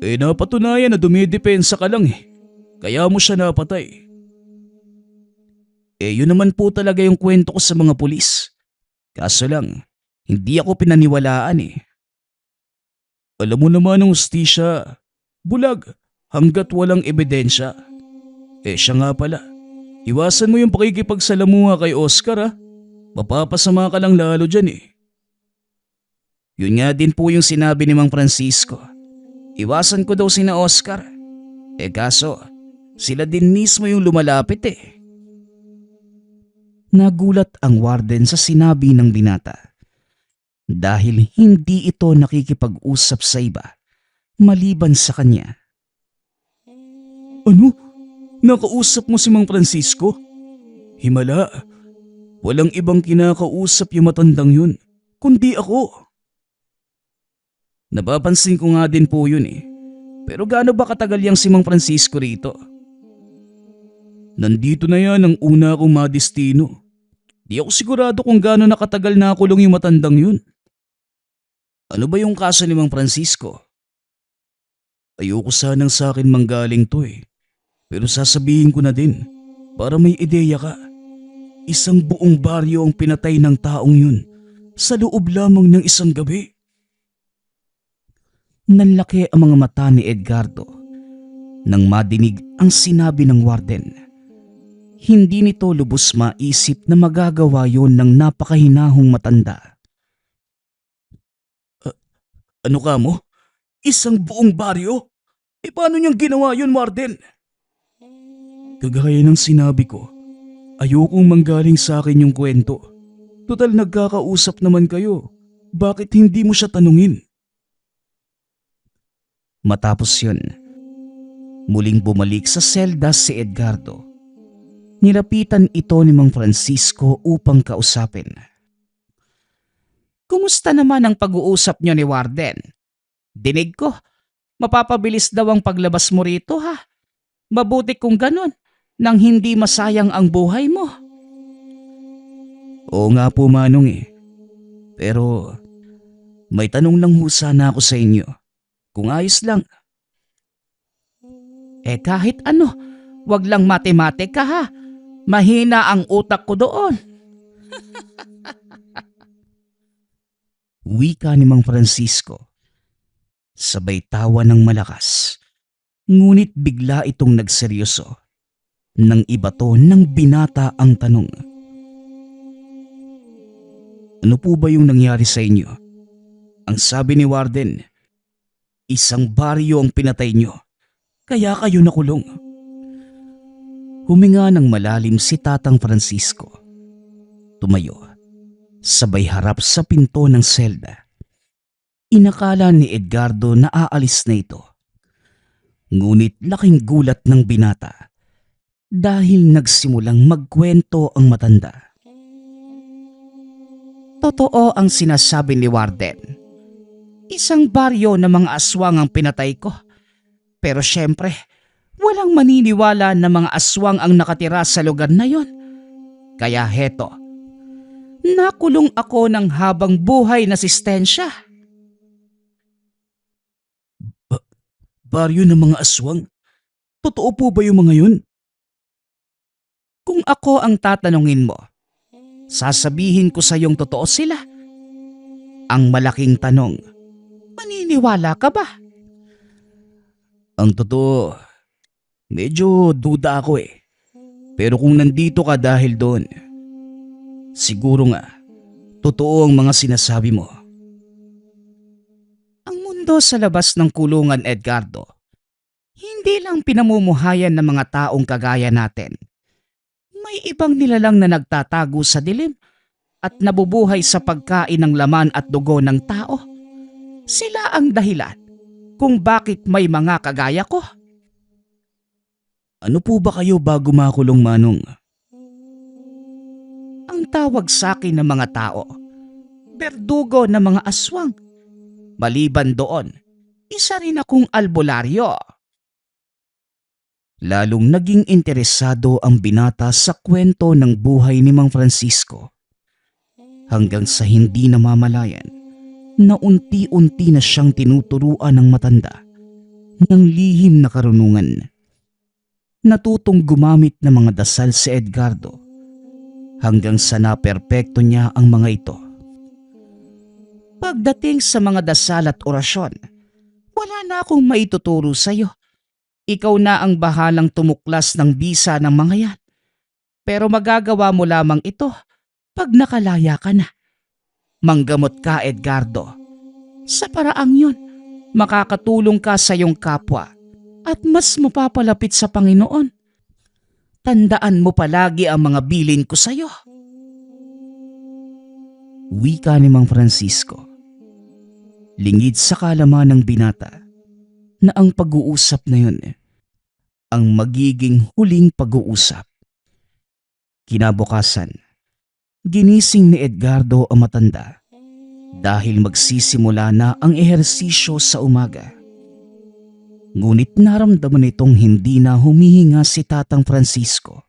Napatunayan na dumidepensa ka lang eh. Kaya mo siya napatay. Yun naman po talaga yung kwento ko sa mga pulis. Kaso lang, hindi ako pinaniwalaan eh. Alam mo naman ang hustisya, bulag hanggat walang ebidensya. Siya nga pala, iwasan mo yung pakikipagsalamuha kay Oscar ha. Mapapasama ka lang lalo dyan eh. Yun nga din po yung sinabi ni Mang Francisco. Iwasan ko daw sina Oscar. Kaso, sila din mismo yung lumalapit eh. Nagulat ang warden sa sinabi ng binata. Dahil hindi ito nakikipag-usap sa iba, maliban sa kanya. Ano? Nakausap mo si Mang Francisco? Himala, walang ibang kinakausap yung matandang yun, kundi ako. Napapansin ko nga din po yun eh. Pero gaano ba katagal yang si Mang Francisco rito? Nandito na yan ang una kong madestino. Di ako sigurado kung gaano nakatagal nakakulong yung matandang yun. Ano ba yung kaso ni Mang Francisco? Ayoko sanang sa akin manggaling to eh. Pero sasabihin ko na din para may ideya ka. Isang buong baryo ang pinatay ng taong yun sa loob lamang ng isang gabi. Nanlaki ang mga mata ni Edgardo nang madinig ang sinabi ng warden. Hindi nito lubos maisip na magagawa yon ng napakahinahong matanda. Ano ka mo? Isang buong baryo? E paano niyang ginawa yun, warden? Kagaya ng sinabi ko, ayokong manggaling sa akin yung kwento. Total nagkakausap naman kayo. Bakit hindi mo siya tanungin? Matapos yun, muling bumalik sa selda si Edgardo. Nilapitan ito ni Mang Francisco upang kausapin. Kumusta naman ang pag-uusap niyo ni Warden? Dinig ko, mapapabilis daw ang paglabas mo rito ha. Mabuti kung ganun, nang hindi masayang ang buhay mo. Oo nga po, Manong eh. Pero may tanong lang ho sana ako sa inyo. Kung ayos lang. Kahit ano, wag lang matematika ha. Mahina ang utak ko doon. Wika ni Mang Francisco. Sabay tawa ng malakas. Ngunit bigla itong nagseryoso. Nang ibato ng binata ang tanong. Ano po ba yung nangyari sa inyo? Ang sabi ni Warden, isang baryo ang pinatay nyo, kaya kayo nakulong. Huminga ng malalim si Tatang Francisco. Tumayo, sabay harap sa pinto ng selda. Inakala ni Edgardo na aalis na ito. Ngunit laking gulat ng binata dahil nagsimulang magkwento ang matanda. Totoo ang sinasabi ni Warden. Isang baryo ng mga aswang ang pinatay ko. Pero syempre, walang maniniwala na mga aswang ang nakatira sa lugar na yon. Kaya heto, nakulong ako ng habang buhay na sistensya. Baryo ng mga aswang? Totoo po ba yung mga yun? Kung ako ang tatanungin mo, sasabihin ko sa iyong totoo sila. Ang malaking tanong, maniniwala ka ba? Ang totoo, medyo duda ako eh. Pero kung nandito ka dahil doon, siguro nga, totoo ang mga sinasabi mo. Ang mundo sa labas ng kulungan, Edgardo, hindi lang pinamumuhayan ng mga taong kagaya natin. May ibang nilalang na nagtatago sa dilim at nabubuhay sa pagkain ng laman at dugo ng tao. Sila ang dahilan kung bakit may mga kagaya ko. Ano po ba kayo bago makulong, Manong? Ang tawag sa akin ng mga tao, berdugo ng mga aswang. Maliban doon, isa rin akong albularyo. Lalong naging interesado ang binata sa kwento ng buhay ni Mang Francisco. Hanggang sa hindi namamalayan na unti-unti na siyang tinuturuan ng matanda ng lihim na karunungan. Natutong gumamit ng mga dasal si Edgardo hanggang sa naperpekto niya ang mga ito. Pagdating sa mga dasal at orasyon, wala na akong maituturo sa iyo. Ikaw na ang bahalang tumuklas ng bisa ng mga yan. Pero magagawa mo lamang ito pag nakalaya ka na. Manggamot ka, Edgardo. Sa paraang yun, makakatulong ka sa iyong kapwa at mas mapapalapit sa Panginoon. Tandaan mo palagi ang mga bilin ko sa iyo. Wika ni Mang Francisco. Lingid sa kalaman ng binata na ang pag-uusap na yun ang magiging huling pag-uusap. Kinabukasan, ginising ni Edgardo ang matanda dahil magsisimula na ang ehersisyo sa umaga. Ngunit naramdaman itong hindi na humihinga si Tatang Francisco.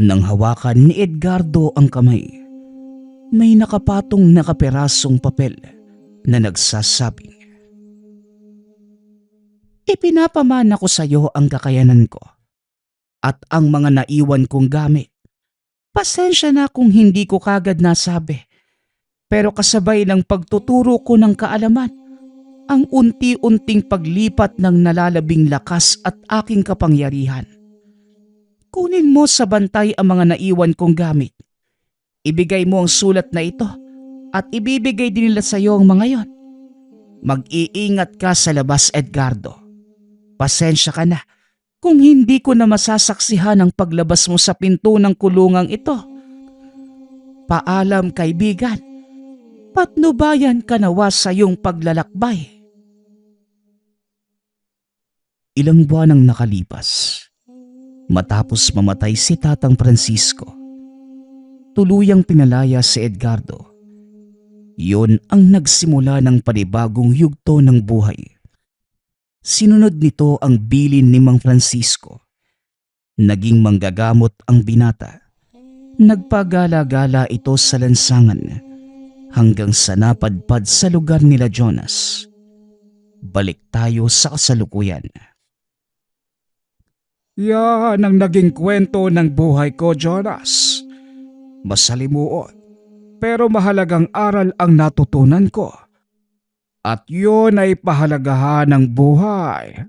Nang hawakan ni Edgardo ang kamay, may nakapatong na kaperasong papel na nagsasabing, "Ipinapamana ko sa iyo ang kakayanan ko at ang mga naiwan kong gamit. Pasensya na kung hindi ko kagad nasabi, pero kasabay ng pagtuturo ko ng kaalaman, ang unti-unting paglipat ng nalalabing lakas at aking kapangyarihan. Kunin mo sa bantay ang mga naiwan kong gamit. Ibigay mo ang sulat na ito at ibibigay din nila sa iyo ang mga yon. Mag-iingat ka sa labas, Edgardo. Pasensya ka na kung hindi ko na masasaksihan ang paglabas mo sa pinto ng kulungang ito. Paalam, kaibigan. Patnubayan ka nawa sa iyong paglalakbay." Ilang buwan ang nakalipas. Matapos mamatay si Tatang Francisco, tuluyang pinalaya si Edgardo. Yun ang nagsimula ng panibagong yugto ng buhay. Sinunod nito ang bilin ni Mang Francisco. Naging manggagamot ang binata. Nagpagala-gala ito sa lansangan hanggang sa napadpad sa lugar nila Jonas. Balik tayo sa kasalukuyan. Yan ang naging kwento ng buhay ko, Jonas. Masalimuot, pero mahalagang aral ang natutunan ko. At yun ay pahalagahan ng buhay.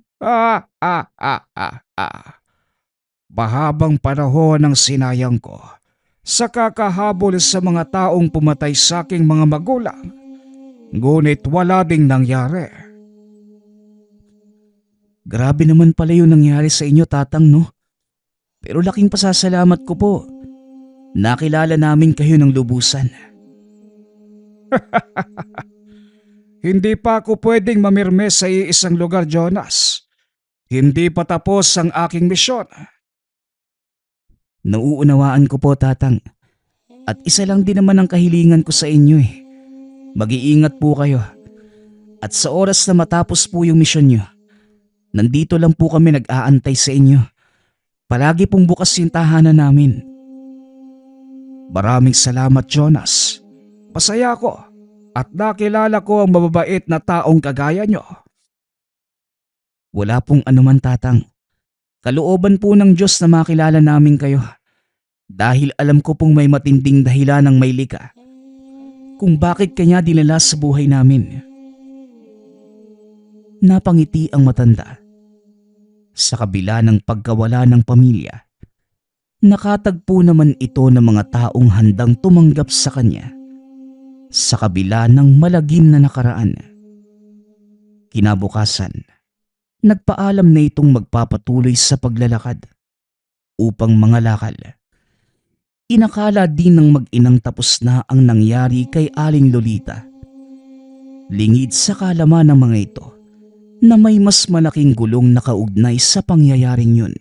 Mahabang panahon ang sinayang ko sa kakahabol sa mga taong pumatay sa aking mga magulang. Ngunit wala ding nangyari. Grabe naman pala yung nangyari sa inyo, Tatang, no? Pero laking pasasalamat ko po. Nakilala namin kayo ng lubusan. Hindi pa ako pwedeng mamirme sa iisang lugar, Jonas. Hindi pa tapos ang aking misyon. Nauunawaan ko po, Tatang. At isa lang din naman ang kahilingan ko sa inyo eh. Mag-iingat po kayo. At sa oras na matapos po yung misyon nyo, nandito lang po kami nag-aantay sa inyo. Palagi pong bukas yung tahanan namin. Maraming salamat, Jonas. Pasaya ko at nakilala ko ang mababait na taong kagaya nyo. Wala pong anuman, Tatang. Kalooban po ng Diyos na makilala namin kayo. Dahil alam ko pong may matinding dahilan ng may lika kung bakit kanya dinala sa buhay namin. Napangiti ang matanda. Sa kabila ng pagkawala ng pamilya, nakatagpo naman ito ng mga taong handang tumanggap sa kanya sa kabila ng malagim na nakaraan. Kinabukasan, nagpaalam na itong magpapatuloy sa paglalakad upang mangalakal. Inakala din ng mag-inang tapos na ang nangyari kay Aling Lolita. Lingid sa kalaman ng mga ito na may mas malaking gulong na kaugnay sa pangyayaring yun.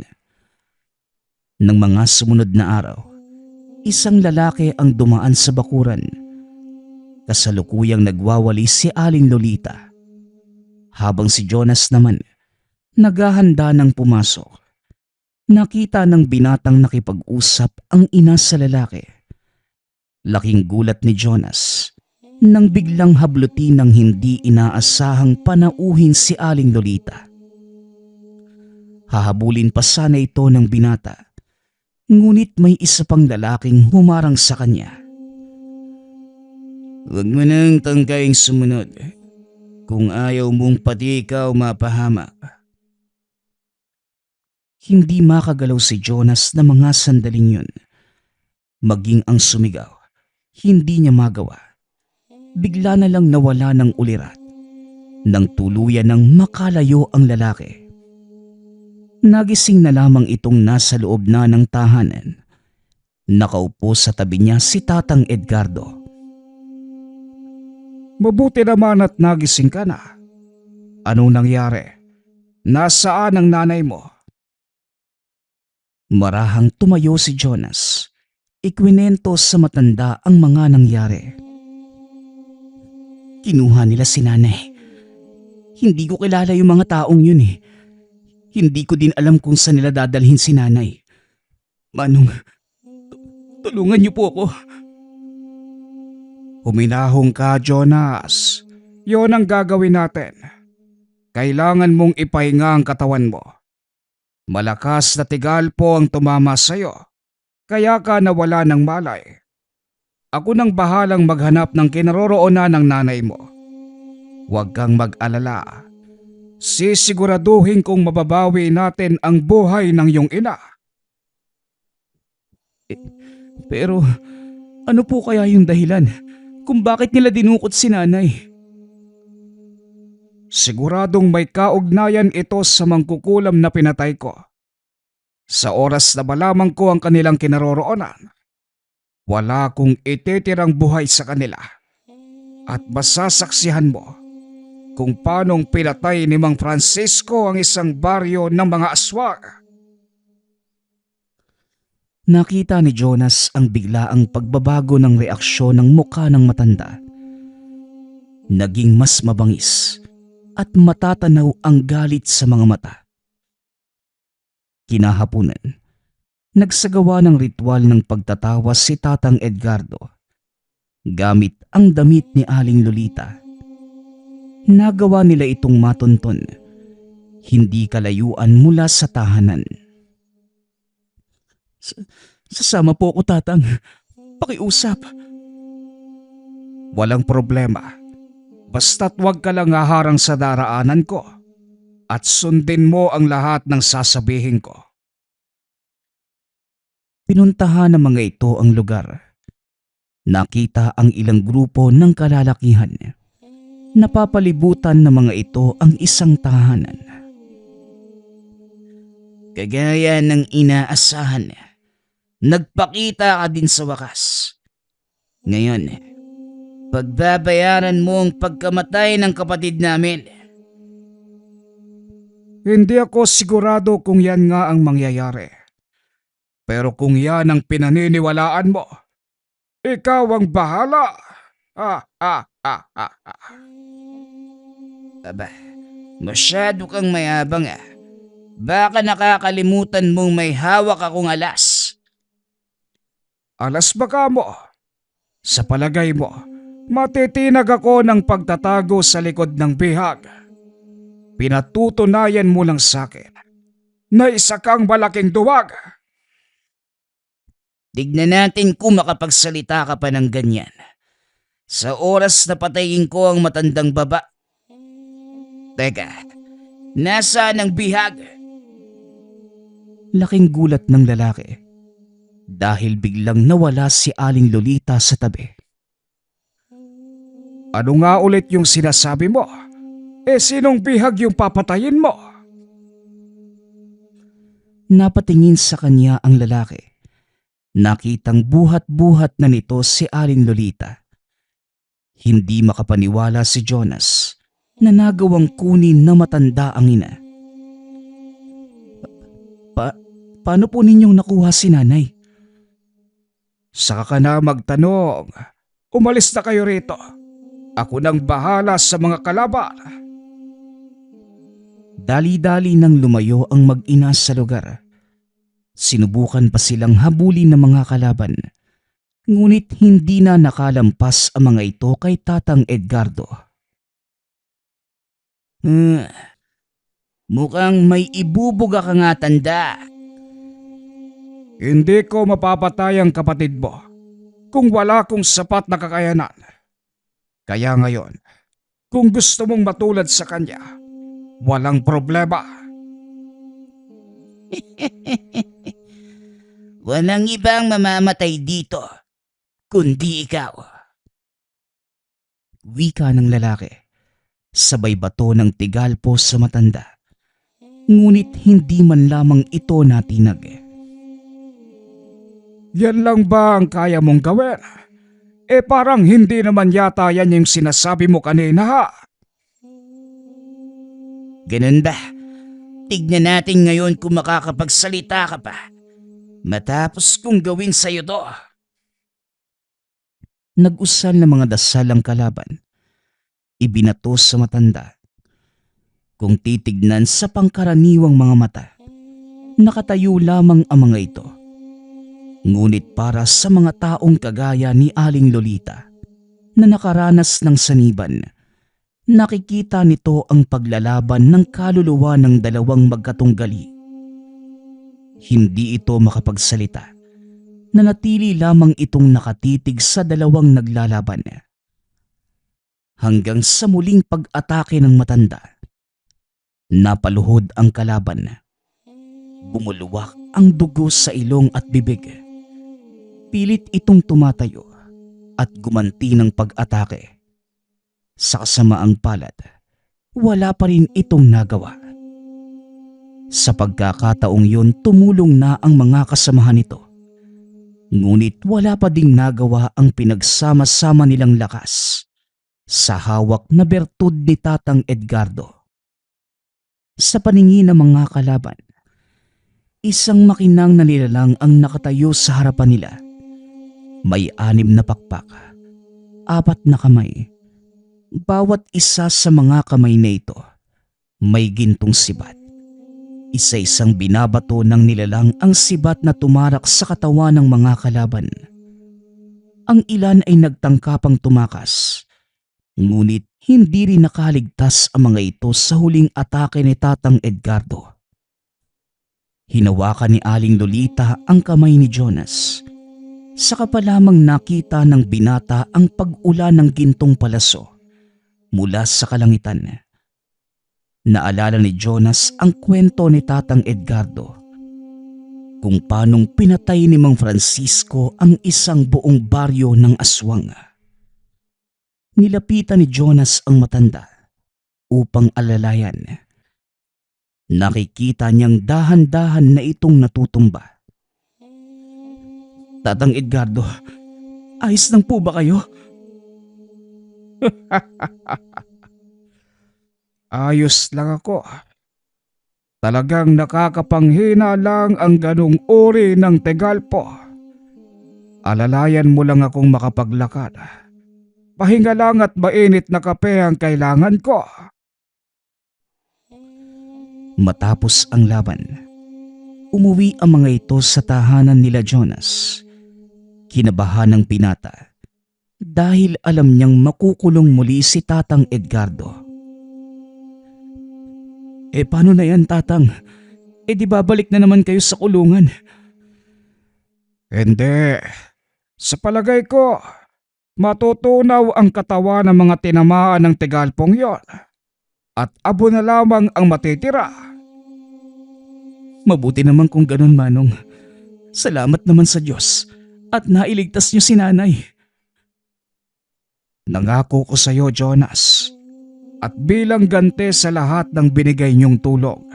Nang mga sumunod na araw, isang lalaki ang dumaan sa bakuran. Kasalukuyang nagwawali si Aling Lolita. Habang si Jonas naman naghahanda ng pumasok, nakita ng binatang nakipag-usap ang ina sa lalaki. Laking gulat ni Jonas nang biglang hablutin ng hindi inaasahang panauhin si Aling Lolita. Hahabulin pa sana ito ng binata, ngunit may isa pang lalaking humarang sa kanya. "Huwag mo nang tangkaying sumunod kung ayaw mong pati ikaw mapahamak." Hindi makagalaw si Jonas na mga sandaling yun. Maging ang sumigaw, hindi niya magawa. Bigla na lang nawala ng ulirat nang tuluyan ng makalayo ang lalaki. Nagising na lamang itong nasa loob na ng tahanan. Nakaupo sa tabi niya si Tatang Edgardo. Mabuti naman at nagising ka na. Anong nangyari? Nasaan ang nanay mo? Marahang tumayo si Jonas. Ikwinento sa matanda ang mga nangyari. "Kinuha nila si nanay. Hindi ko kilala yung mga taong yun eh. Hindi ko din alam kung saan nila dadalhin si nanay. Manong, Tulungan niyo po ako. Huminahon ka, Jonas. Yon ang gagawin natin. Kailangan mong ipahinga ang katawan mo. Malakas na tigal po ang tumama sa'yo, kaya ka nawala ng malay. Ako nang bahalang maghanap ng kinaroroonan ng nanay mo. Huwag kang mag-alala. Sisiguraduhin kong mababawi natin ang buhay ng iyong ina. Pero ano po kaya yung dahilan kung bakit nila dinukot si nanay? Siguradong may kaugnayan ito sa mangkukulam na pinatay ko. Sa oras na malaman ko ang kanilang kinaroroonan, wala kong ititirang buhay sa kanila. At masasaksihan mo kung paanong pinatay ni Mang Francisco ang isang baryo ng mga aswang. Nakita ni Jonas ang biglaang pagbabago ng reaksyon ng mukha ng matanda. Naging mas mabangis at matatanaw ang galit sa mga mata. Kinahaponan, nagsagawa ng ritual ng pagtatawa si Tatang Edgardo gamit ang damit ni Aling Lolita. Nagawa nila itong matunton, hindi kalayuan mula sa tahanan. Sasama po ako, Tatang. Pakiusap. Walang problema. Basta't huwag ka lang haharang sa daraanan ko at sundin mo ang lahat ng sasabihin ko. Pinuntahan ng mga ito ang lugar. Nakita ang ilang grupo ng kalalakihan. Napapalibutan ng mga ito ang isang tahanan. Kagaya ng inaasahan, nagpakita ka din sa wakas. Ngayon, pagbabayaran mo ang pagkamatay ng kapatid namin. Hindi ako sigurado kung yan nga ang mangyayari. Pero kung yan ang pinaniniwalaan mo, ikaw ang bahala. Aba, masyado kang mayabang ah. Baka nakakalimutan mong may hawak akong alas. Alas baka mo. Sa palagay mo, matitinag ako ng pagtatago sa likod ng bihag. Pinatutunayan mo lang sa akin na isa kang malaking duwag. Tignan natin kung makapagsalita ka pa ng ganyan. Sa oras na patayin ko ang matandang baba. Teka, nasaan ang bihag? Laking gulat ng lalaki dahil biglang nawala si Aling Lolita sa tabi. Ano nga ulit yung sinasabi mo? Sinong bihag yung papatayin mo? Napatingin sa kanya ang lalaki. Nakitang buhat-buhat na nito si Aling Lolita. Hindi makapaniwala si Jonas na nagawang kunin na matanda ang ina. Paano po ninyong nakuha si nanay? Saka ka na magtanong. Umalis na kayo rito. Ako nang bahala sa mga kalaban. Dali-dali nang lumayo ang mag-ina sa lugar. Sinubukan pa silang habulin ng mga kalaban. Ngunit hindi na nakalampas ang mga ito kay Tatang Edgardo. Mukhang may ibubuga ka nga tanda. Hindi ko mapapatay ang kapatid mo kung wala kong sapat na kakayanan. Kaya ngayon, kung gusto mong matulad sa kanya, walang problema. Walang ibang mamamatay dito, kundi ikaw. Wika ng lalaki, sabay bato ng tigalpo sa matanda. Ngunit hindi man lamang ito natinag. Yan lang ba ang kaya mong gawin? Parang hindi naman yata yan yung sinasabi mo kanina ha? Ganun ba? Tignan natin ngayon kung makakapagsalita ka pa. Matapos kong gawin sa'yo to. Nag-usal ng mga dasal ang kalaban. Ibinato sa matanda. Kung titignan sa pangkaraniwang mga mata, nakatayo lamang ang mga ito. Ngunit para sa mga taong kagaya ni Aling Lolita na nakaranas ng saniban, nakikita nito ang paglalaban ng kaluluwa ng dalawang magkatunggali. Hindi ito makapagsalita. Nanatili lamang itong nakatitig sa dalawang naglalaban. Hanggang sa muling pag-atake ng matanda, napaluhod ang kalaban. Bumuluwak ang dugo sa ilong at bibig. Pilit itong tumatayo at gumanti ng pag-atake. Sa kasamaang palad, wala pa rin itong nagawa. Sa pagkakataong yun, tumulong na ang mga kasamahan nito. Ngunit wala pa ding nagawa ang pinagsama-sama nilang lakas sa hawak na bertud ni Tatang Edgardo. Sa paningin ng mga kalaban, isang makinang na nilalang ang nakatayo sa harapan nila. May 6 na pakpak, 4 na kamay. Bawat isa sa mga kamay na ito may gintong sibat. Isa-isang binabato ng nilalang ang sibat na tumarak sa katawan ng mga kalaban. Ang ilan ay nagtangkapang tumakas, ngunit hindi rin nakaligtas ang mga ito sa huling atake ni Tatang Edgardo. Hinawakan ni Aling Lolita ang kamay ni Jonas. Saka pa lamang nakita ng binata ang pag-ula ng gintong palaso mula sa kalangitan. Naalala ni Jonas ang kwento ni Tatang Edgardo kung paanong pinatay ni Mang Francisco ang isang buong baryo ng aswang. Nilapitan ni Jonas ang matanda upang alalayan. Nakikita niyang dahan-dahan na itong natutumba. Tatang Edgardo, ayos lang po ba kayo? Ayos lang ako. Talagang nakakapanghina lang ang ganong uri ng tegalpo. Alalayan mo lang akong makapaglakad. Pahinga lang at mainit na kape ang kailangan ko. Matapos ang laban, umuwi ang mga ito sa tahanan nila Jonas. Kinabahan ng binata dahil alam niyang makukulong muli si Tatang Edgardo. Paano na yan, Tatang? Di babalik na naman kayo sa kulungan? Hindi. Sa palagay ko, matutunaw ang katawan ng mga tinamaan ng tegalpong yon. At abo na lamang ang matitira. Mabuti naman kung ganun, Manong. Salamat naman sa Diyos at nailigtas niyo si Nanay. Nangako ko sa iyo, Jonas. At bilang ganti sa lahat ng binigay niyong tulong.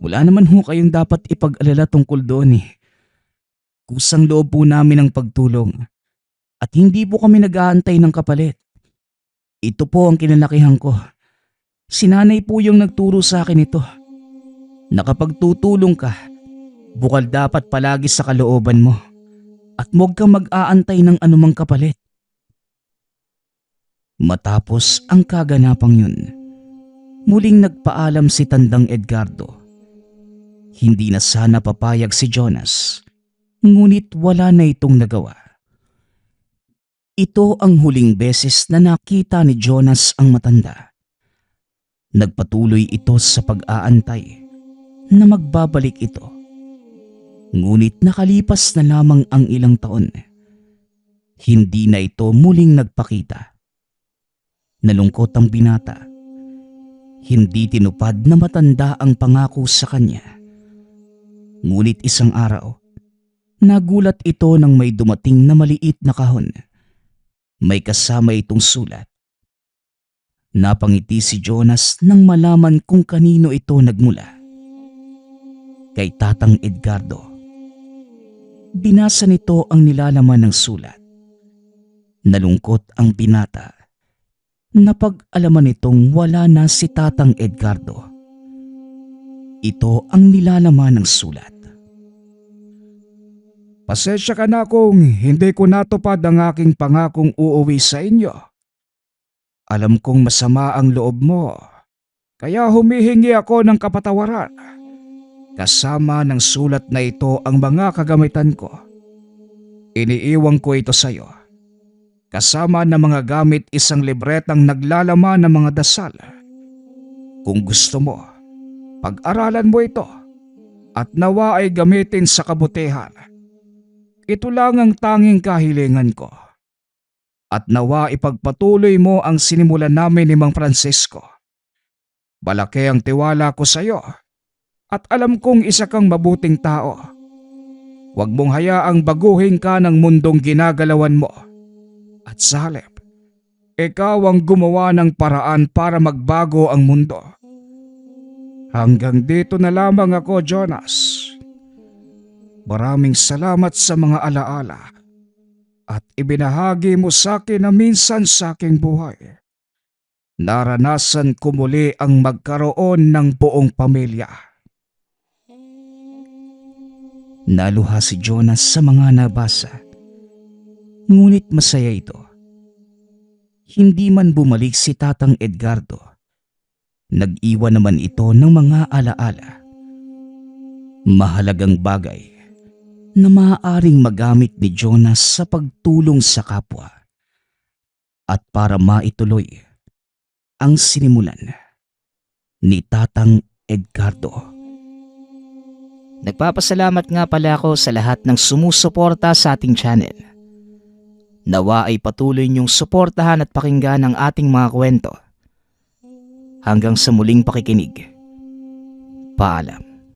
Wala naman ho kayong dapat ipag-alala tungkol doon eh. Kusang loob po namin ang pagtulong at hindi po kami nag-aantay ng kapalit. Ito po ang kinalakihan ko. Si Nanay po yung nagturo sa akin ito. Nakapagtutulong ka, bukal dapat palagi sa kalooban mo at huwag kang mag-aantay ng anumang kapalit. Matapos ang kaganapang yun, muling nagpaalam si Tandang Edgardo. Hindi na sana papayag si Jonas, ngunit wala na itong nagawa. Ito ang huling beses na nakita ni Jonas ang matanda. Nagpatuloy ito sa pag-aantay na magbabalik ito. Ngunit nakalipas na lamang ang ilang taon. Hindi na ito muling nagpakita. Nalungkot ang binata. Hindi tinupad na matanda ang pangako sa kanya. Ngunit isang araw, nagulat ito nang may dumating na maliit na kahon. May kasama itong sulat. Napangiti si Jonas nang malaman kung kanino ito nagmula. Kay Tatang Edgardo. Binasa nito ang nilalaman ng sulat. Nalungkot ang binata. Napag-alaman nitong wala na si Tatang Edgardo. Ito ang nilalaman ng sulat. Pasensya ka na kung hindi ko natupad ang aking pangakong uuwi sa inyo. Alam kong masama ang loob mo, kaya humihingi ako ng kapatawaran. Kasama ng sulat na ito ang mga kagamitan ko. Iniiwan ko ito sa iyo. Kasama ng mga gamit isang libretang naglalaman ng mga dasal. Kung gusto mo, pag-aralan mo ito at nawa ay gamitin sa kabutihan. Ito lang ang tanging kahilingan ko. At nawa ipagpatuloy mo ang sinimulan namin ni Mang Francisco. Malaki ang tiwala ko sa iyo at alam kong isa kang mabuting tao. Huwag mong hayaang baguhin ka ng mundong ginagalawan mo. At sa halip, ikaw ang gumawa ng paraan para magbago ang mundo. Hanggang dito na lamang ako, Jonas. Maraming salamat sa mga alaala at ibinahagi mo sa akin na minsan sa aking buhay. Naranasan ko muli ang magkaroon ng buong pamilya. Naluha si Jonas sa mga nabasa. Ngunit masaya ito. Hindi man bumalik si Tatang Edgardo. Nag-iwan naman ito ng mga alaala. Mahalagang bagay na maaaring magamit ni Jonas sa pagtulong sa kapwa at para maituloy ang sinimulan ni Tatang Edgardo. Nagpapasalamat nga pala ako sa lahat ng sumusuporta sa ating channel. Nawa ay patuloy niyong suportahan at pakinggan ang ating mga kwento. Hanggang sa muling pakikinig. Paalam.